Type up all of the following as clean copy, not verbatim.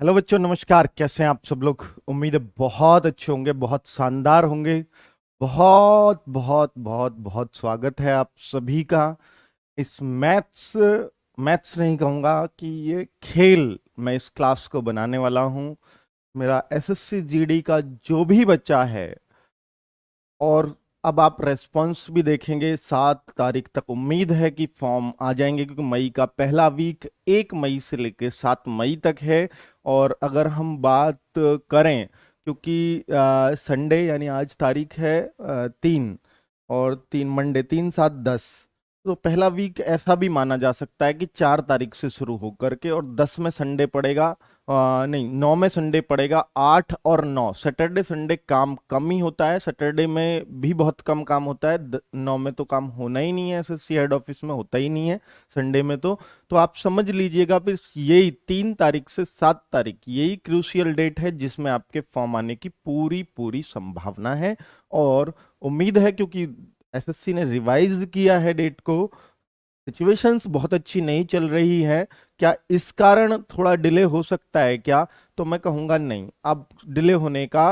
Hello बच्चों, नमस्कार। कैसे हैं आप सब लोग? उम्मीद है बहुत अच्छे होंगे, बहुत शानदार होंगे। बहुत बहुत बहुत बहुत स्वागत है आप सभी का इस मैथ्स मैथ्स नहीं कहूँगा कि ये खेल मैं इस क्लास को बनाने वाला हूँ। मेरा एसएससी जीडी का जो भी बच्चा है, और अब आप रेस्पॉन्स भी देखेंगे 7 तारीख तक उम्मीद है कि फॉर्म आ जाएंगे, क्योंकि मई का पहला वीक 1 मई से लेकर 7 मई तक है। और अगर हम बात करें, क्योंकि संडे यानी आज तारीख है 3, और 3 मंडे 3 7 10, तो पहला वीक ऐसा भी माना जा सकता है कि 4 तारीख से शुरू होकर के, और 10 में संडे पड़ेगा, नहीं 9 में संडे पड़ेगा। 8 और 9 सैटरडे संडे काम कम ही होता है, सैटरडे में भी बहुत कम काम होता है। 9 में तो काम होना ही नहीं है, एसएससी हेड ऑफिस में होता ही नहीं है संडे में। तो आप समझ लीजिएगा, फिर यही 3 तारीख से 7 तारीख यही क्रूशियल डेट है जिसमें आपके फॉर्म आने की पूरी पूरी संभावना है। और उम्मीद है, क्योंकि एसएससी ने रिवाइज किया है डेट को, सिचुएशंस बहुत अच्छी नहीं चल रही है। क्या इस कारण थोड़ा डिले हो सकता है क्या? तो मैं कहूंगा नहीं, अब डिले होने का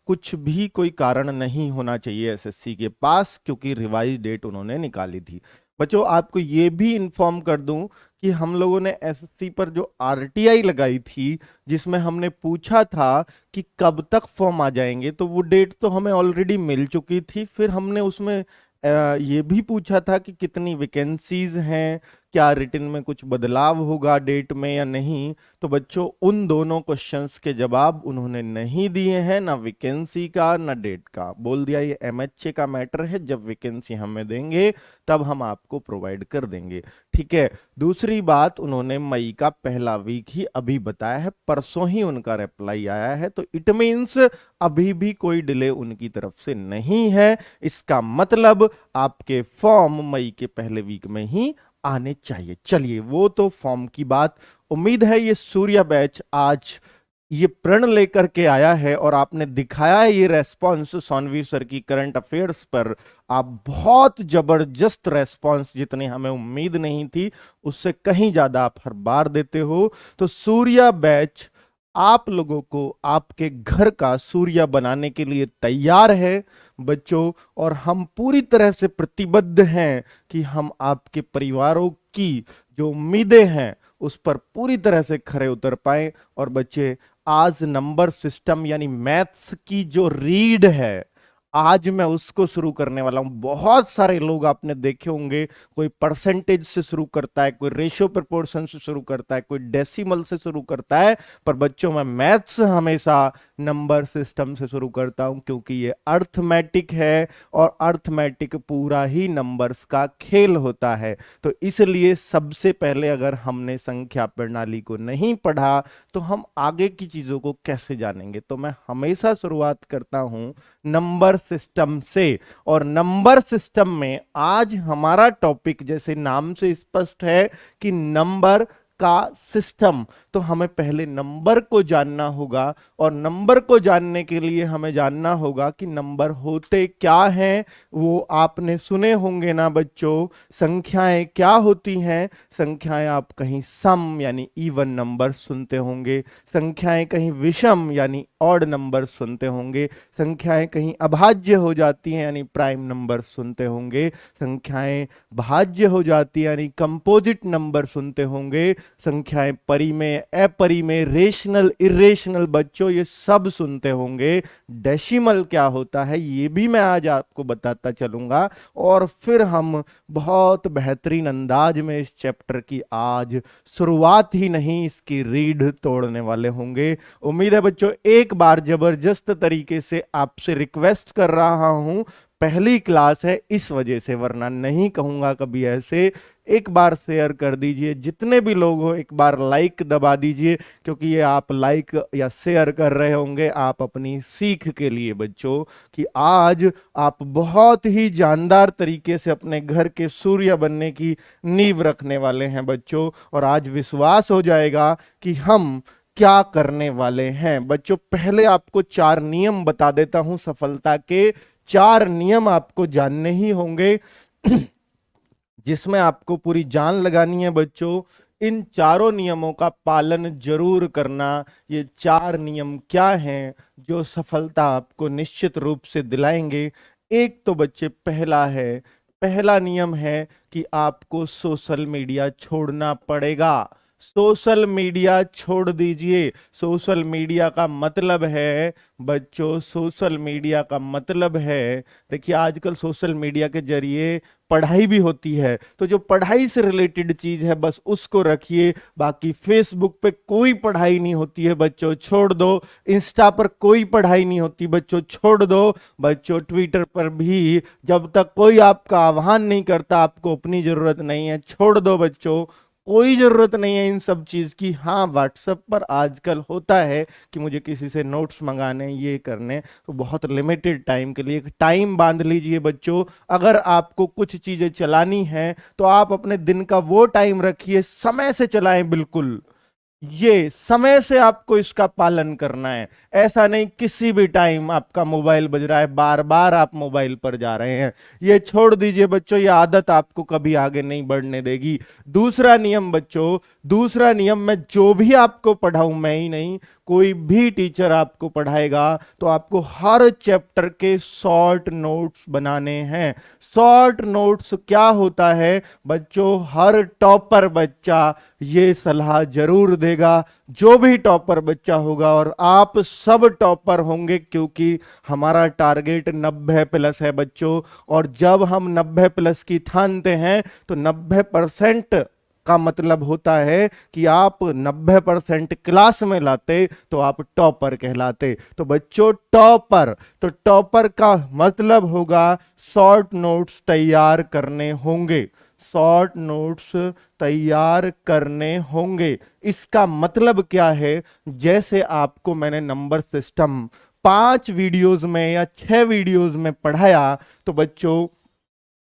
कुछ भी कोई कारण नहीं होना चाहिए एसएससी के पास, क्योंकि रिवाइज डेट उन्होंने निकाली थी। बच्चों, आपको ये भी इन्फॉर्म कर दूं कि हम लोगों ने एसएससी पर जो आरटीआई लगाई थी, जिसमें हमने पूछा था कि कब तक फॉर्म आ जाएंगे, तो वो डेट तो हमें ऑलरेडी मिल चुकी थी। फिर हमने उसमें ये भी पूछा था कि कितनी वैकेंसीज हैं, क्या रिटन में कुछ बदलाव होगा डेट में या नहीं। तो बच्चों, उन दोनों क्वेश्चंस के जवाब उन्होंने नहीं दिए हैं, ना वैकेंसी का ना डेट का। बोल दिया ये एमएचए का मैटर है, जब वैकेंसी हमें देंगे तब हम आपको प्रोवाइड कर देंगे। ठीक है। दूसरी बात, उन्होंने मई का पहला वीक ही अभी बताया है, परसों ही उनका रिप्लाई आया है, तो इट मीन्स अभी भी कोई डिले उनकी तरफ से नहीं है। इसका मतलब आपके फॉर्म मई के पहले वीक में ही आने चाहिए। चलिए, वो तो फॉर्म की बात। उम्मीद है ये सूर्या बैच आज ये प्रण लेकर के आया है, और आपने दिखाया है ये रेस्पॉन्स सोनवीर सर की करंट अफेयर्स पर। आप बहुत जबरदस्त रेस्पॉन्स, जितनी हमें उम्मीद नहीं थी उससे कहीं ज्यादा आप हर बार देते हो। तो सूर्या बैच आप लोगों को आपके घर का सूर्या बनाने के लिए तैयार है बच्चों, और हम पूरी तरह से प्रतिबद्ध हैं कि हम आपके परिवारों की जो उम्मीदें हैं उस पर पूरी तरह से खरे उतर पाए। और बच्चे, आज नंबर सिस्टम यानी मैथ्स की जो रीड है, आज मैं उसको शुरू करने वाला हूं। बहुत सारे लोग आपने देखे होंगे, कोई परसेंटेज से शुरू करता है, कोई रेशियो प्रोपोर्शन से शुरू करता है, कोई डेसिमल से शुरू करता है, पर बच्चों मैं मैथ्स हमेशा नंबर सिस्टम से शुरू करता हूं, क्योंकि ये अर्थमेटिक है, और अर्थमेटिक पूरा ही नंबर्स का खेल होता है। तो इसलिए सबसे पहले, अगर हमने संख्या प्रणाली को नहीं पढ़ा तो हम आगे की चीजों को कैसे जानेंगे? तो मैं हमेशा शुरुआत करता हूं नंबर सिस्टम से। और नंबर सिस्टम में आज हमारा टॉपिक, जैसे नाम से स्पष्ट है कि नंबर का सिस्टम, तो हमें पहले नंबर को जानना होगा। और नंबर को जानने के लिए हमें जानना होगा कि नंबर होते क्या हैं। वो आपने सुने होंगे ना बच्चों, संख्याएं क्या होती हैं। संख्याएं आप कहीं सम यानी इवन नंबर सुनते होंगे, संख्याएं कहीं विषम यानी ऑड नंबर सुनते होंगे, संख्याएं कहीं अभाज्य हो जाती हैं यानी प्राइम नंबर सुनते होंगे, संख्याएं भाज्य हो जाती है यानी कंपोजिट नंबर सुनते होंगे, संख्याएं परिमेय अपरिमेय रेशनल इरेशनल बच्चों ये सब सुनते होंगे। डेसिमल क्या होता है ये भी मैं आज आपको बताता चलूंगा। और फिर हम बहुत बेहतरीन अंदाज में इस चैप्टर की आज शुरुआत ही नहीं, इसकी रीढ़ तोड़ने वाले होंगे। उम्मीद है बच्चों, एक बार जबरदस्त तरीके से आपसे रिक्वेस्ट कर रहा हूं, पहली क्लास है इस वजह से, वरना नहीं कहूंगा कभी ऐसे। एक बार शेयर कर दीजिए, जितने भी लोग हो एक बार लाइक दबा दीजिए, क्योंकि ये आप लाइक या शेयर कर रहे होंगे आप अपनी सीख के लिए बच्चों, कि आज आप बहुत ही जानदार तरीके से अपने घर के सूर्य बनने की नींव रखने वाले हैं बच्चों। और आज विश्वास हो जाएगा कि हम क्या करने वाले हैं बच्चों। पहले आपको 4 नियम बता देता हूं, सफलता के 4 नियम आपको जानने ही होंगे जिसमें आपको पूरी जान लगानी है बच्चों। इन चारों नियमों का पालन जरूर करना। ये 4 नियम क्या हैं जो सफलता आपको निश्चित रूप से दिलाएंगे? एक तो बच्चे पहला नियम है कि आपको सोशल मीडिया छोड़ना पड़ेगा। सोशल मीडिया छोड़ दीजिए। सोशल मीडिया का मतलब है बच्चों, सोशल मीडिया का मतलब है, देखिए आजकल सोशल मीडिया के जरिए पढ़ाई भी होती है, तो जो पढ़ाई से रिलेटेड चीज है बस उसको रखिए। बाकी फेसबुक पे कोई पढ़ाई नहीं होती है बच्चों, छोड़ दो। इंस्टा पर कोई पढ़ाई नहीं होती बच्चों, छोड़ दो। बच्चों ट्विटर पर भी जब तक कोई आपका आह्वान नहीं करता, आपको अपनी जरूरत नहीं है, छोड़ दो बच्चों। कोई जरूरत नहीं है इन सब चीज की। हाँ, व्हाट्सएप पर आजकल होता है कि मुझे किसी से नोट्स मंगाने, ये करने, तो बहुत लिमिटेड टाइम के लिए एक टाइम बांध लीजिए बच्चों। अगर आपको कुछ चीजें चलानी है तो आप अपने दिन का वो टाइम रखिए, समय से चलाएं बिल्कुल। ये समय से आपको इसका पालन करना है। ऐसा नहीं किसी भी टाइम आपका मोबाइल बज रहा है, बार बार आप मोबाइल पर जा रहे हैं। ये छोड़ दीजिए बच्चों, ये आदत आपको कभी आगे नहीं बढ़ने देगी। दूसरा नियम बच्चों, दूसरा नियम, मैं जो भी आपको पढ़ाऊं, मैं ही नहीं, कोई भी टीचर आपको पढ़ाएगा तो आपको हर चैप्टर के शॉर्ट नोट्स बनाने हैं। शॉर्ट नोट्स क्या होता है बच्चों? हर टॉपर बच्चा ये सलाह जरूर देगा, जो भी टॉपर बच्चा होगा, और आप सब टॉपर होंगे क्योंकि हमारा टारगेट 90+ है बच्चों। और जब हम 90+ की ठानते हैं तो 90% का मतलब होता है कि आप 90% क्लास में लाते तो आप टॉपर कहलाते। तो बच्चों टॉपर, तो टॉपर का मतलब होगा शॉर्ट नोट्स तैयार करने होंगे। शॉर्ट नोट्स तैयार करने होंगे। इसका मतलब क्या है? जैसे आपको मैंने नंबर सिस्टम 5 वीडियोस में या 6 वीडियोस में पढ़ाया, तो बच्चों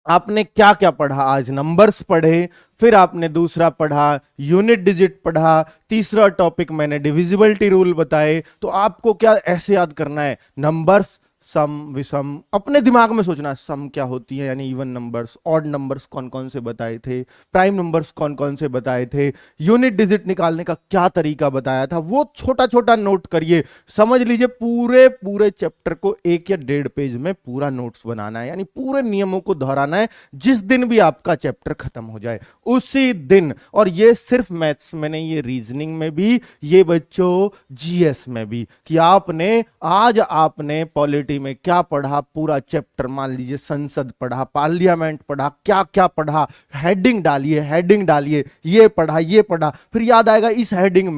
आपने क्या क्या पढ़ा? आज नंबर्स पढ़े, फिर आपने दूसरा पढ़ा यूनिट डिजिट पढ़ा, तीसरा टॉपिक मैंने डिविजिबिलिटी रूल बताए। तो आपको क्या ऐसे याद करना है? नंबर्स, सम, विषम, अपने दिमाग में सोचना सम क्या होती है, यानी इवन नंबर्स, ऑड नंबर्स कौन कौन से बताए थे, प्राइम नंबर्स कौन कौन से बताए थे, यूनिट डिजिट निकालने का क्या तरीका बताया था, वो छोटा छोटा नोट करिए। समझ लीजिए पूरे पूरे चैप्टर को 1 या 1.5 पेज में पूरा नोट्स बनाना है, यानी पूरे नियमों को दोहराना है। जिस दिन भी आपका चैप्टर खत्म हो जाए उसी दिन। और ये सिर्फ मैथ्स में नहीं, ये रीजनिंग में भी, ये बच्चों जीएस में भी, कि आपने आज आपने पॉलिटी में क्या पढ़ा, पूरा चैप्टर, मान लीजिए संसद पढ़ा, पार्लियामेंट पढ़ा, क्या क्या पढ़ा, हेडिंग डालिए, हेडिंग डालिए, ये पढ़ा, ये पढ़ा, फिर याद आएगा इस हेडिंग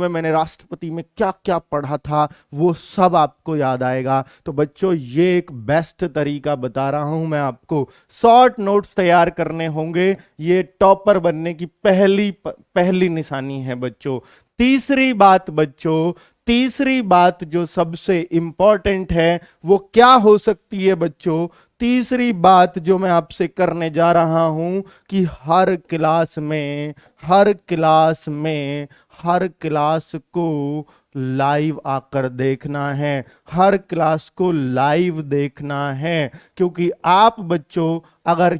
में मैंने राष्ट्रपति में क्या क्या पढ़ा था, वो सब आपको याद आएगा। तो बच्चों ये एक बेस्ट तरीका बता रहा हूं मैं आपको, शॉर्ट नोट्स तैयार करने होंगे। ये टॉपर बनने की पहली निशानी है बच्चों। तीसरी बात बच्चों, तीसरी बात जो सबसे इंपॉर्टेंट है वो क्या हो सकती है बच्चों? तीसरी बात जो मैं आपसे करने जा रहा हूं कि हर क्लास को लाइव आकर देखना है, हर क्लास को लाइव देखना है। क्योंकि आप बच्चों, अगर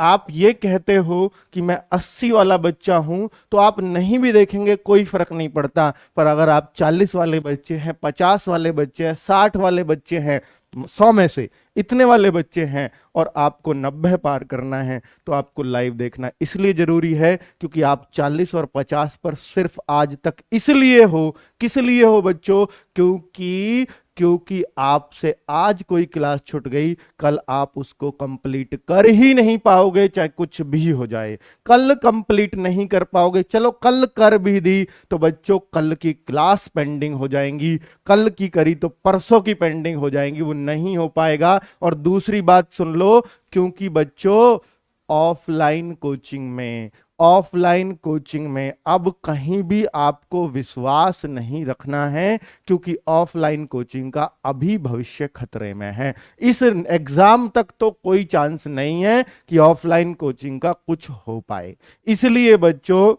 आप ये कहते हो कि मैं 80 वाला बच्चा हूं, तो आप नहीं भी देखेंगे कोई फर्क नहीं पड़ता। पर अगर आप 40 वाले बच्चे हैं, 50 वाले बच्चे हैं, 60 वाले बच्चे हैं, 100 में से इतने वाले बच्चे हैं, और आपको 90 पार करना है, तो आपको लाइव देखना इसलिए जरूरी है क्योंकि आप 40 और 50 पर सिर्फ आज तक इसलिए हो, किस लिए हो बच्चों? क्योंकि आपसे आज कोई क्लास छूट गई, कल आप उसको कंप्लीट कर ही नहीं पाओगे, चाहे कुछ भी हो जाए। कल कंप्लीट नहीं कर पाओगे, चलो कल कर भी दी तो बच्चों कल की क्लास पेंडिंग हो जाएंगी, कल की करी तो परसों की पेंडिंग हो जाएंगी, वो नहीं हो पाएगा। और दूसरी बात सुन लो, क्योंकि बच्चों ऑफलाइन कोचिंग में अब कहीं भी आपको विश्वास नहीं रखना है, क्योंकि ऑफलाइन कोचिंग का अभी भविष्य खतरे में है। इस एग्जाम तक तो कोई चांस नहीं है कि ऑफलाइन कोचिंग का कुछ हो पाए। इसलिए बच्चों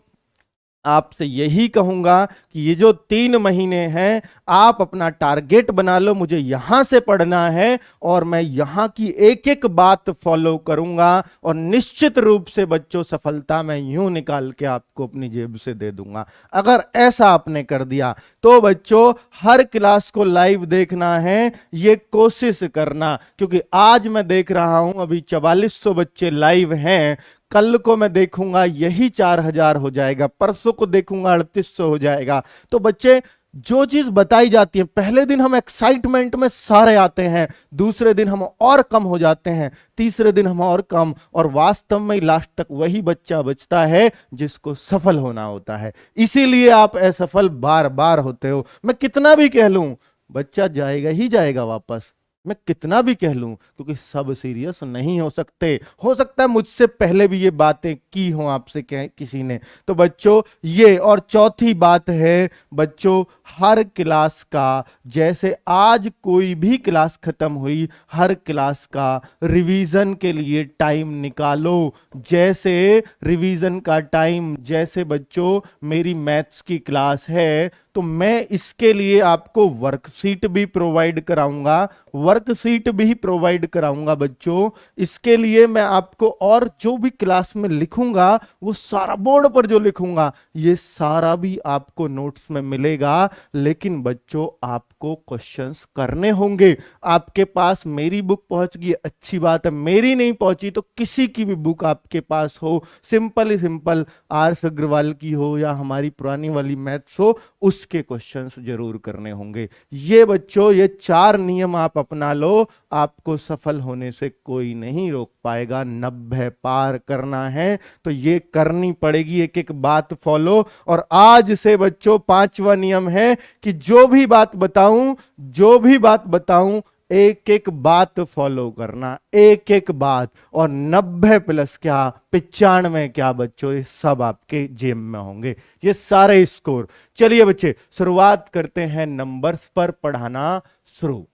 आपसे यही कहूंगा कि ये जो 3 महीने हैं आप अपना टारगेट बना लो, मुझे यहां से पढ़ना है और मैं यहां की एक एक बात फॉलो करूंगा और निश्चित रूप से बच्चों सफलता मैं यूं निकाल के आपको अपनी जेब से दे दूंगा। अगर ऐसा आपने कर दिया तो बच्चों हर क्लास को लाइव देखना है, ये कोशिश करना, क्योंकि आज मैं देख रहा हूं अभी 4400 बच्चे लाइव हैं, कल को मैं देखूंगा यही 4000 हो जाएगा, परसों को देखूंगा 3800 हो जाएगा। तो बच्चे जो चीज बताई जाती है, पहले दिन हम एक्साइटमेंट में सारे आते हैं, दूसरे दिन हम और कम हो जाते हैं, तीसरे दिन हम और कम, और वास्तव में लास्ट तक वही बच्चा बचता है जिसको सफल होना होता है। इसीलिए आप असफल बार बार होते हो। मैं कितना भी कह लूं बच्चा जाएगा ही जाएगा वापस, मैं कितना भी कह लूं, क्योंकि सब सीरियस नहीं हो सकते। हो सकता है मुझसे पहले भी ये बातें की हो आपसे किसी ने। तो बच्चों ये, और चौथी बात है बच्चों, हर क्लास का, जैसे आज कोई भी क्लास खत्म हुई, हर क्लास का रिवीजन के लिए टाइम निकालो। जैसे रिवीजन का टाइम, जैसे बच्चों मेरी मैथ्स की क्लास है तो मैं इसके लिए आपको वर्कशीट भी प्रोवाइड कराऊंगा, वर्कशीट भी प्रोवाइड कराऊंगा बच्चों। इसके लिए मैं आपको और जो भी क्लास में लिखूंगा वो सारा बोर्ड पर जो लिखूंगा ये सारा भी आपको नोट्स में मिलेगा। लेकिन बच्चों आपको क्वेश्चंस करने होंगे। आपके पास मेरी बुक पहुंच गई, अच्छी बात है, मेरी नहीं पहुंची तो किसी की भी बुक आपके पास हो, सिंपल ही सिंपल आर अग्रवाल की हो या हमारी पुरानी वाली मैथ्स हो, उसके क्वेश्चंस जरूर करने होंगे। ये बच्चों ये 4 नियम आप अपना लो, आपको सफल होने से कोई नहीं रोक पाएगा। 90 पार करना है तो ये करनी पड़ेगी, एक एक बात फॉलो। और आज से बच्चों 5वां नियम है कि जो भी बात बताऊं, जो भी बात बताऊं, एक एक बात फॉलो करना, एक एक बात। और 90 प्लस क्या, 95 क्या बच्चों, ये सब आपके जेब में होंगे, ये सारे स्कोर। चलिए बच्चे शुरुआत करते हैं नंबर्स पर पढ़ाना शुरू।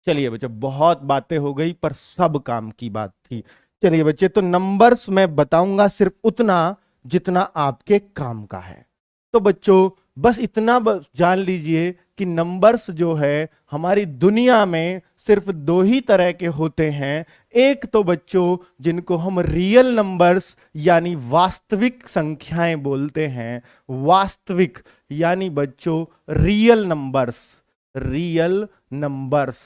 चलिए बच्चे बहुत बातें हो गई पर सब काम की बात थी। चलिए बच्चे तो नंबर्स मैं बताऊंगा सिर्फ उतना जितना आपके काम का है। तो बच्चों बस इतना जान लीजिए कि नंबर्स जो है हमारी दुनिया में सिर्फ 2 ही तरह के होते हैं। एक तो बच्चों जिनको हम रियल नंबर्स यानी वास्तविक संख्याएं बोलते हैं, वास्तविक यानी बच्चों रियल नंबर्स, रियल नंबर्स,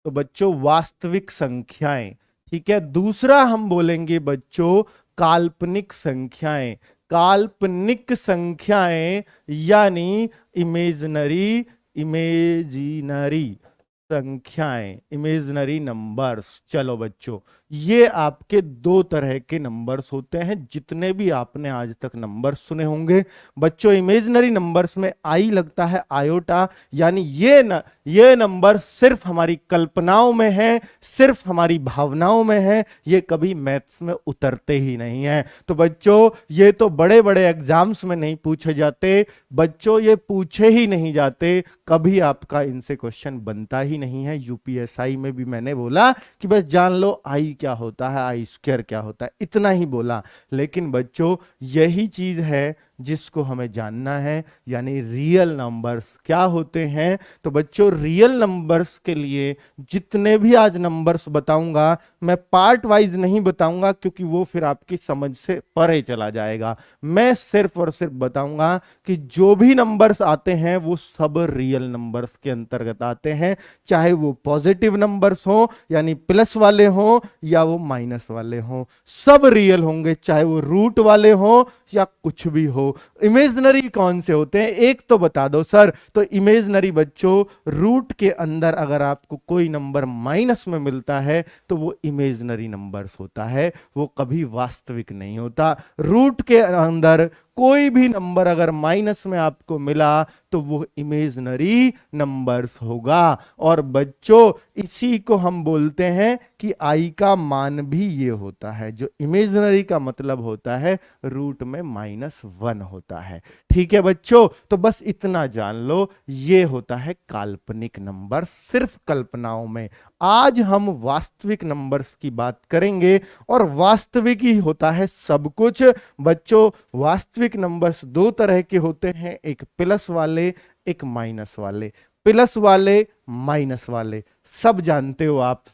तो बच्चों वास्तविक संख्याएं, ठीक है। दूसरा हम बोलेंगे बच्चों काल्पनिक संख्याएं, काल्पनिक संख्याएं यानी इमेजिनरी, इमेजिनरी संख्याएं, इमेजिनरी नंबर्स। चलो बच्चों ये आपके 2 तरह के नंबर्स होते हैं जितने भी आपने आज तक नंबर सुने होंगे। बच्चों इमेजिनरी नंबर्स में आई लगता है आयोटा, यानी ये नंबर सिर्फ हमारी कल्पनाओं में है, सिर्फ हमारी भावनाओं में है, ये कभी मैथ्स में उतरते ही नहीं है। तो बच्चों ये तो बड़े बड़े एग्जाम्स में नहीं पूछे जाते बच्चों, ये पूछे ही नहीं जाते, कभी आपका इनसे क्वेश्चन बनता ही नहीं है। यूपीएसआई में भी मैंने बोला कि बस जान लो आई क्या होता है, आई स्क्वायर क्या होता है, इतना ही बोला। लेकिन बच्चों यही चीज है जिसको हमें जानना है, यानी रियल नंबर्स क्या होते हैं। तो बच्चों रियल नंबर्स के लिए जितने भी आज नंबर्स बताऊंगा मैं पार्ट वाइज नहीं बताऊंगा क्योंकि वो फिर आपकी समझ से परे चला जाएगा। मैं सिर्फ और सिर्फ बताऊंगा कि जो भी नंबर्स आते हैं वो सब रियल नंबर्स के अंतर्गत आते हैं, चाहे वो पॉजिटिव नंबर्स हो यानी प्लस वाले हो या वो माइनस वाले हो, सब रियल होंगे, चाहे वो रूट वाले हो या कुछ भी हो। इमेजिनरी कौन से होते हैं एक तो बता दो सर। तो इमेजिनरी बच्चों रूट के अंदर अगर आपको कोई नंबर माइनस में मिलता है तो वो इमेजिनरी नंबर्स होता है, वो कभी वास्तविक नहीं होता। रूट के अंदर कोई भी नंबर अगर माइनस में आपको मिला तो वो इमेजिनरी नंबर्स होगा। और बच्चों इसी को हम बोलते हैं कि आई का मान भी ये होता है, जो इमेजिनरी का मतलब होता है रूट में -1 होता है, ठीक है बच्चों, तो बस इतना जान लो, ये होता है काल्पनिक नंबर, सिर्फ कल्पनाओं में। आज हम वास्तविक नंबर्स की बात करेंगे, और वास्तविक ही होता है सब कुछ बच्चों। वास्तविक नंबर्स दो तरह के होते हैं, एक प्लस वाले, एक माइनस वाले। प्लस वाले, माइनस वाले, सब जानते हो आप।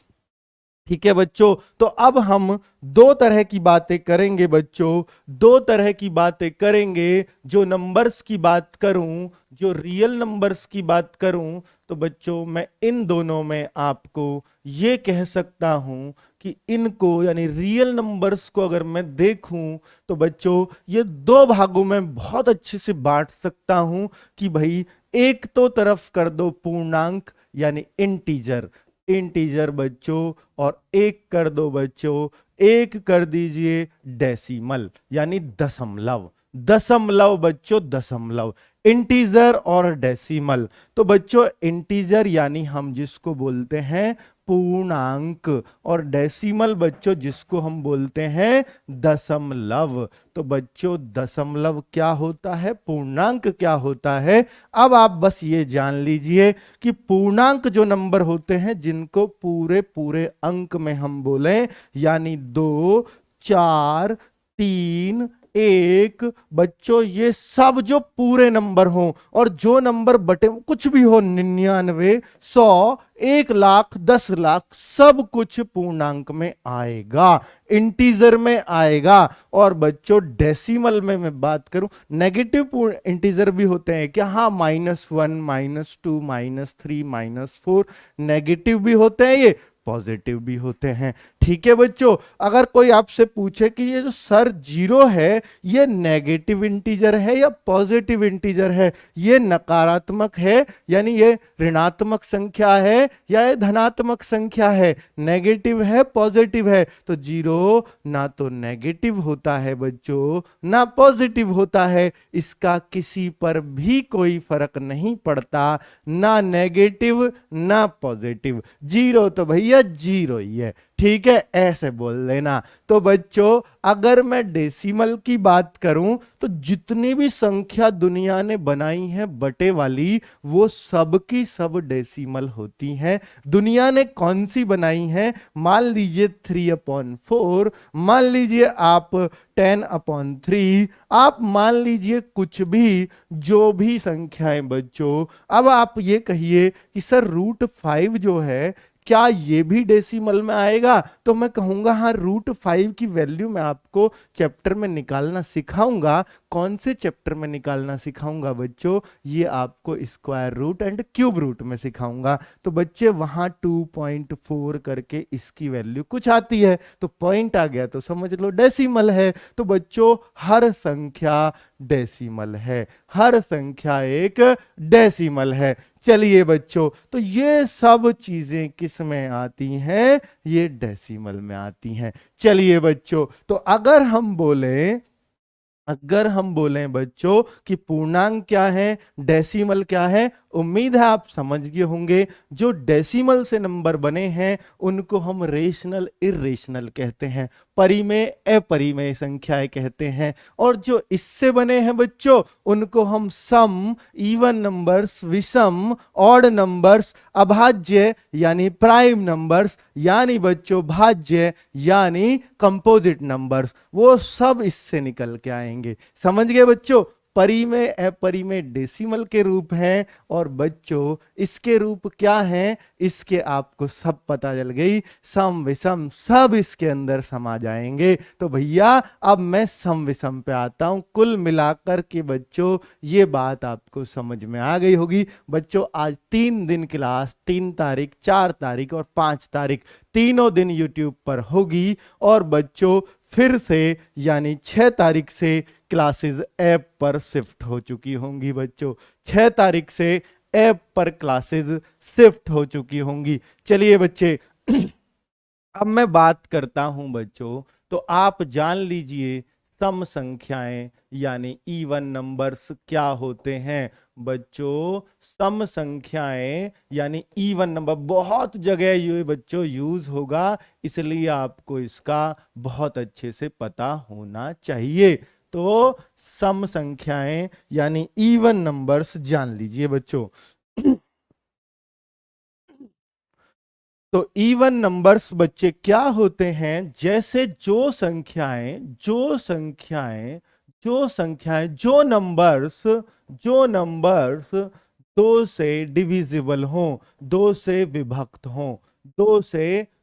ठीक है बच्चों, तो अब हम दो तरह की बातें करेंगे बच्चों, दो तरह की बातें करेंगे। जो नंबर्स की बात करूं, जो रियल नंबर्स की बात करूं, तो बच्चों मैं इन दोनों में आपको ये कह सकता हूं कि इनको यानी रियल नंबर्स को अगर मैं देखूं, तो बच्चों ये दो भागों में बहुत अच्छे से बांट सकता हूं कि भाई एक तो तरफ कर दो पूर्णांक यानी इंटीजर, इंटीजर बच्चों, और एक कर दो बच्चों, एक कर दीजिए डेसिमल यानी दशमलव। दशमलव बच्चों, दशमलव, इंटीजर और डेसिमल। तो बच्चों इंटीजर यानी हम जिसको बोलते हैं पूर्णांक, और डेसिमल बच्चों जिसको हम बोलते हैं दशमलव। तो बच्चों दशमलव क्या होता है, पूर्णांक क्या होता है। अब आप बस ये जान लीजिए कि पूर्णांक जो नंबर होते हैं जिनको पूरे पूरे अंक में हम बोलें, यानी 2, 4, 3, 1 बच्चों, ये सब जो पूरे नंबर हो, और जो नंबर बटे कुछ भी हो, 99, 100, 1,00,000, 10,00,000, सब कुछ पूर्णांक में आएगा, इंटीजर में आएगा। और बच्चों डेसिमल में मैं बात करूं, नेगेटिव इंटीजर भी होते हैं क्या? हाँ, -1, -2, -3, -4 नेगेटिव भी होते हैं, ये पॉजिटिव भी होते हैं। ठीक है बच्चों, अगर कोई आपसे पूछे कि ये जो सर 0 है, ये नेगेटिव इंटीजर है या पॉजिटिव इंटीजर है, ये नकारात्मक है यानी ये ऋणात्मक संख्या है या ये धनात्मक संख्या है, नेगेटिव है पॉजिटिव है, तो 0 ना तो नेगेटिव होता है बच्चों, ना पॉजिटिव होता है। इसका किसी पर भी कोई फर्क नहीं पड़ता, ना नेगेटिव ना पॉजिटिव, 0 तो भैया 0 ही है। ठीक है, ऐसे बोल लेना। तो बच्चों अगर मैं डेसिमल की बात करूं, तो जितनी भी संख्या दुनिया ने बनाई है बटे वाली, वो सब की सब डेसिमल होती हैं। दुनिया ने कौन सी बनाई है? मान लीजिए 3/4, मान लीजिए आप 10/3, आप मान लीजिए कुछ भी, जो भी संख्याएं बच्चों। अब आप ये कहिए कि सर √5 जो है, क्या ये भी डेसिमल में आएगा? तो मैं कहूंगा हाँ, √5 की वैल्यू मैं आपको चैप्टर में निकालना सिखाऊंगा। कौन से चैप्टर में निकालना सिखाऊंगा बच्चों? ये आपको square root and cube root में सिखाऊंगा। तो बच्चे वहां 2.4 करके इसकी वैल्यू कुछ आती है, तो पॉइंट आ गया तो समझ लो डेसिमल है। तो बच्चों हर संख्या डेसिमल है, हर संख्या एक डेसिमल है। चलिए बच्चों, तो ये सब चीजें किस में आती हैं? ये डेसिमल में आती हैं। चलिए बच्चों, तो अगर हम बोलें बच्चों कि पूर्णांक क्या है, डेसिमल क्या है, उम्मीद है आप समझ गए होंगे। जो डेसिमल से नंबर बने हैं उनको हम रेशनल, इर्रेशनल कहते हैं, परिमेय, अपरिमेय संख्याएं कहते हैं। और जो इससे बने हैं बच्चों, उनको हम सम, इवन नंबर्स, विषम, ऑड नंबर्स, अभाज्य यानी प्राइम नंबर्स, यानी बच्चों भाज्य यानी कंपोजिट नंबर्स, वो सब इससे निकल के आएंगे। समझ गए बच्चों? परिमेय, अपरिमेय डेसिमल के रूप हैं, और बच्चों इसके रूप क्या हैं, इसके आपको सब पता चल गई। सम, विषम सब इसके अंदर समा जाएंगे। तो भैया अब मैं सम विषम पे आता हूं। कुल मिलाकर के बच्चों ये बात आपको समझ में आ गई होगी। बच्चों आज 3 दिन क्लास, 3 तारीख, 4 तारीख और 5 तारीख, तीनों दिन यूट्यूब पर होगी। और बच्चों फिर से यानी 6 तारीख से क्लासेस ऐप पर शिफ्ट हो चुकी होंगी बच्चों, 6 तारीख से ऐप पर क्लासेस शिफ्ट हो चुकी होंगी। चलिए बच्चे अब मैं बात करता हूं बच्चों, तो आप जान लीजिए सम संख्याएं यानी इवन नंबर्स क्या होते हैं। बच्चों सम संख्याएं यानी इवन नंबर बहुत जगह ये बच्चों यूज होगा, इसलिए आपको इसका बहुत अच्छे से पता होना चाहिए। तो सम संख्याएं यानी इवन नंबर्स जान लीजिए बच्चों। तो इवन नंबर्स बच्चे क्या होते हैं, जैसे जो नंबर्स दो से डिविजिबल हों, दो से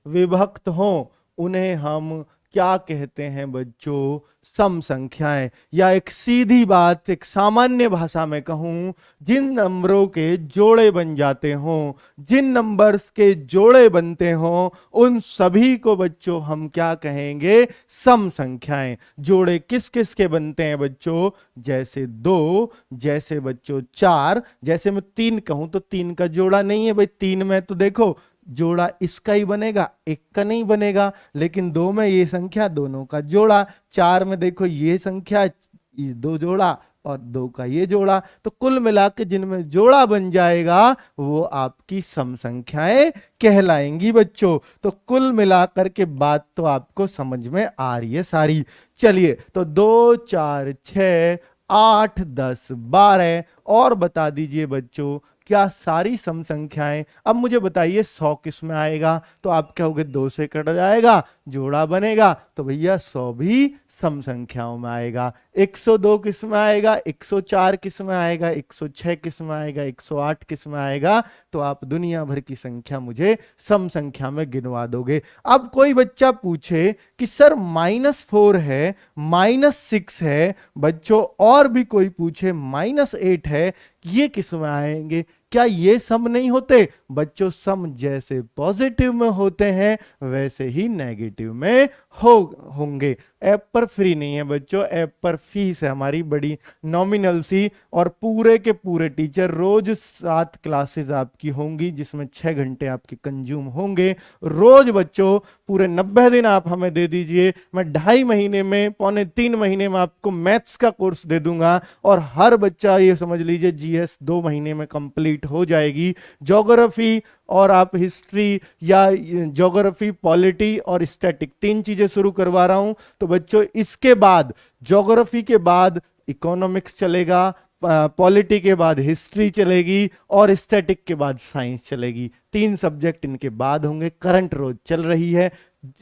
विभक्त हों, उन्हें हम क्या कहते हैं बच्चों, सम संख्याएं। या एक सीधी बात, एक सामान्य भाषा में कहूं, जिन नंबरों के जोड़े बन जाते हों, जिन नंबर्स के जोड़े बनते हों, उन सभी को बच्चों हम क्या कहेंगे, सम संख्याएं। जोड़े किस किस के बनते हैं बच्चों, जैसे 2, जैसे बच्चों 4, जैसे मैं 3 कहूं तो 3 का जोड़ा नहीं है भाई, 3 में तो देखो जोड़ा इसका ही बनेगा, एक का नहीं बनेगा। लेकिन 2 में ये संख्या दोनों का जोड़ा, 4 में देखो ये संख्या, ये 2 जोड़ा और 2 का ये जोड़ा। तो कुल मिला के जिनमें जोड़ा बन जाएगा वो आपकी सम संख्याएं कहलाएंगी बच्चों। तो कुल मिलाकर के बात तो आपको समझ में आ रही है सारी। चलिए, तो 2, 4, 6, 8, 10, 12 और बता दीजिए बच्चों, क्या सारी सम संख्याएं। अब मुझे बताइए 100 किस में आएगा, तो आप कहोगे 2 से कट जाएगा, जोड़ा बनेगा, तो भैया 100 भी सम संख्याओं में आएगा। 102 किस में आएगा, 104 किस में आएगा, 106 किस में आएगा, 108 किस में आएगा। तो आप दुनिया भर की संख्या मुझे सम संख्या में गिनवा दोगे। अब कोई बच्चा पूछे कि सर -4 है, -6 है बच्चों, और भी कोई पूछे -8 है, ये किस में आएंगे, क्या ये सम नहीं होते बच्चों? सम जैसे पॉजिटिव में होते हैं वैसे ही नेगेटिव में होंगे। ऐप पर फ्री नहीं है बच्चों, ऐप पर फीस है हमारी बड़ी नॉमिनल सी, और पूरे के पूरे टीचर, रोज 7 क्लासेस आपकी होंगी जिसमें 6 घंटे आपके कंज्यूम होंगे रोज बच्चों। पूरे 90 दिन आप हमें दे दीजिए, मैं 2.5 महीने में, पौने 3 महीने में आपको मैथ्स का कोर्स दे दूंगा, और हर बच्चा ये समझ लीजिए जीएस 2 महीने में कंप्लीट हो जाएगी। ज्योग्राफी और आप हिस्ट्री या ज्योग्राफी, पॉलिटी और स्टैटिक 3 चीजें शुरू करवा रहा हूं। तो बच्चों इसके बाद, ज्योग्राफी के बाद इकोनॉमिक्स चलेगा, पॉलिटी के बाद हिस्ट्री चलेगी, और स्टैटिक के बाद साइंस चलेगी। 3 सब्जेक्ट इनके बाद होंगे। करंट रोज चल रही है,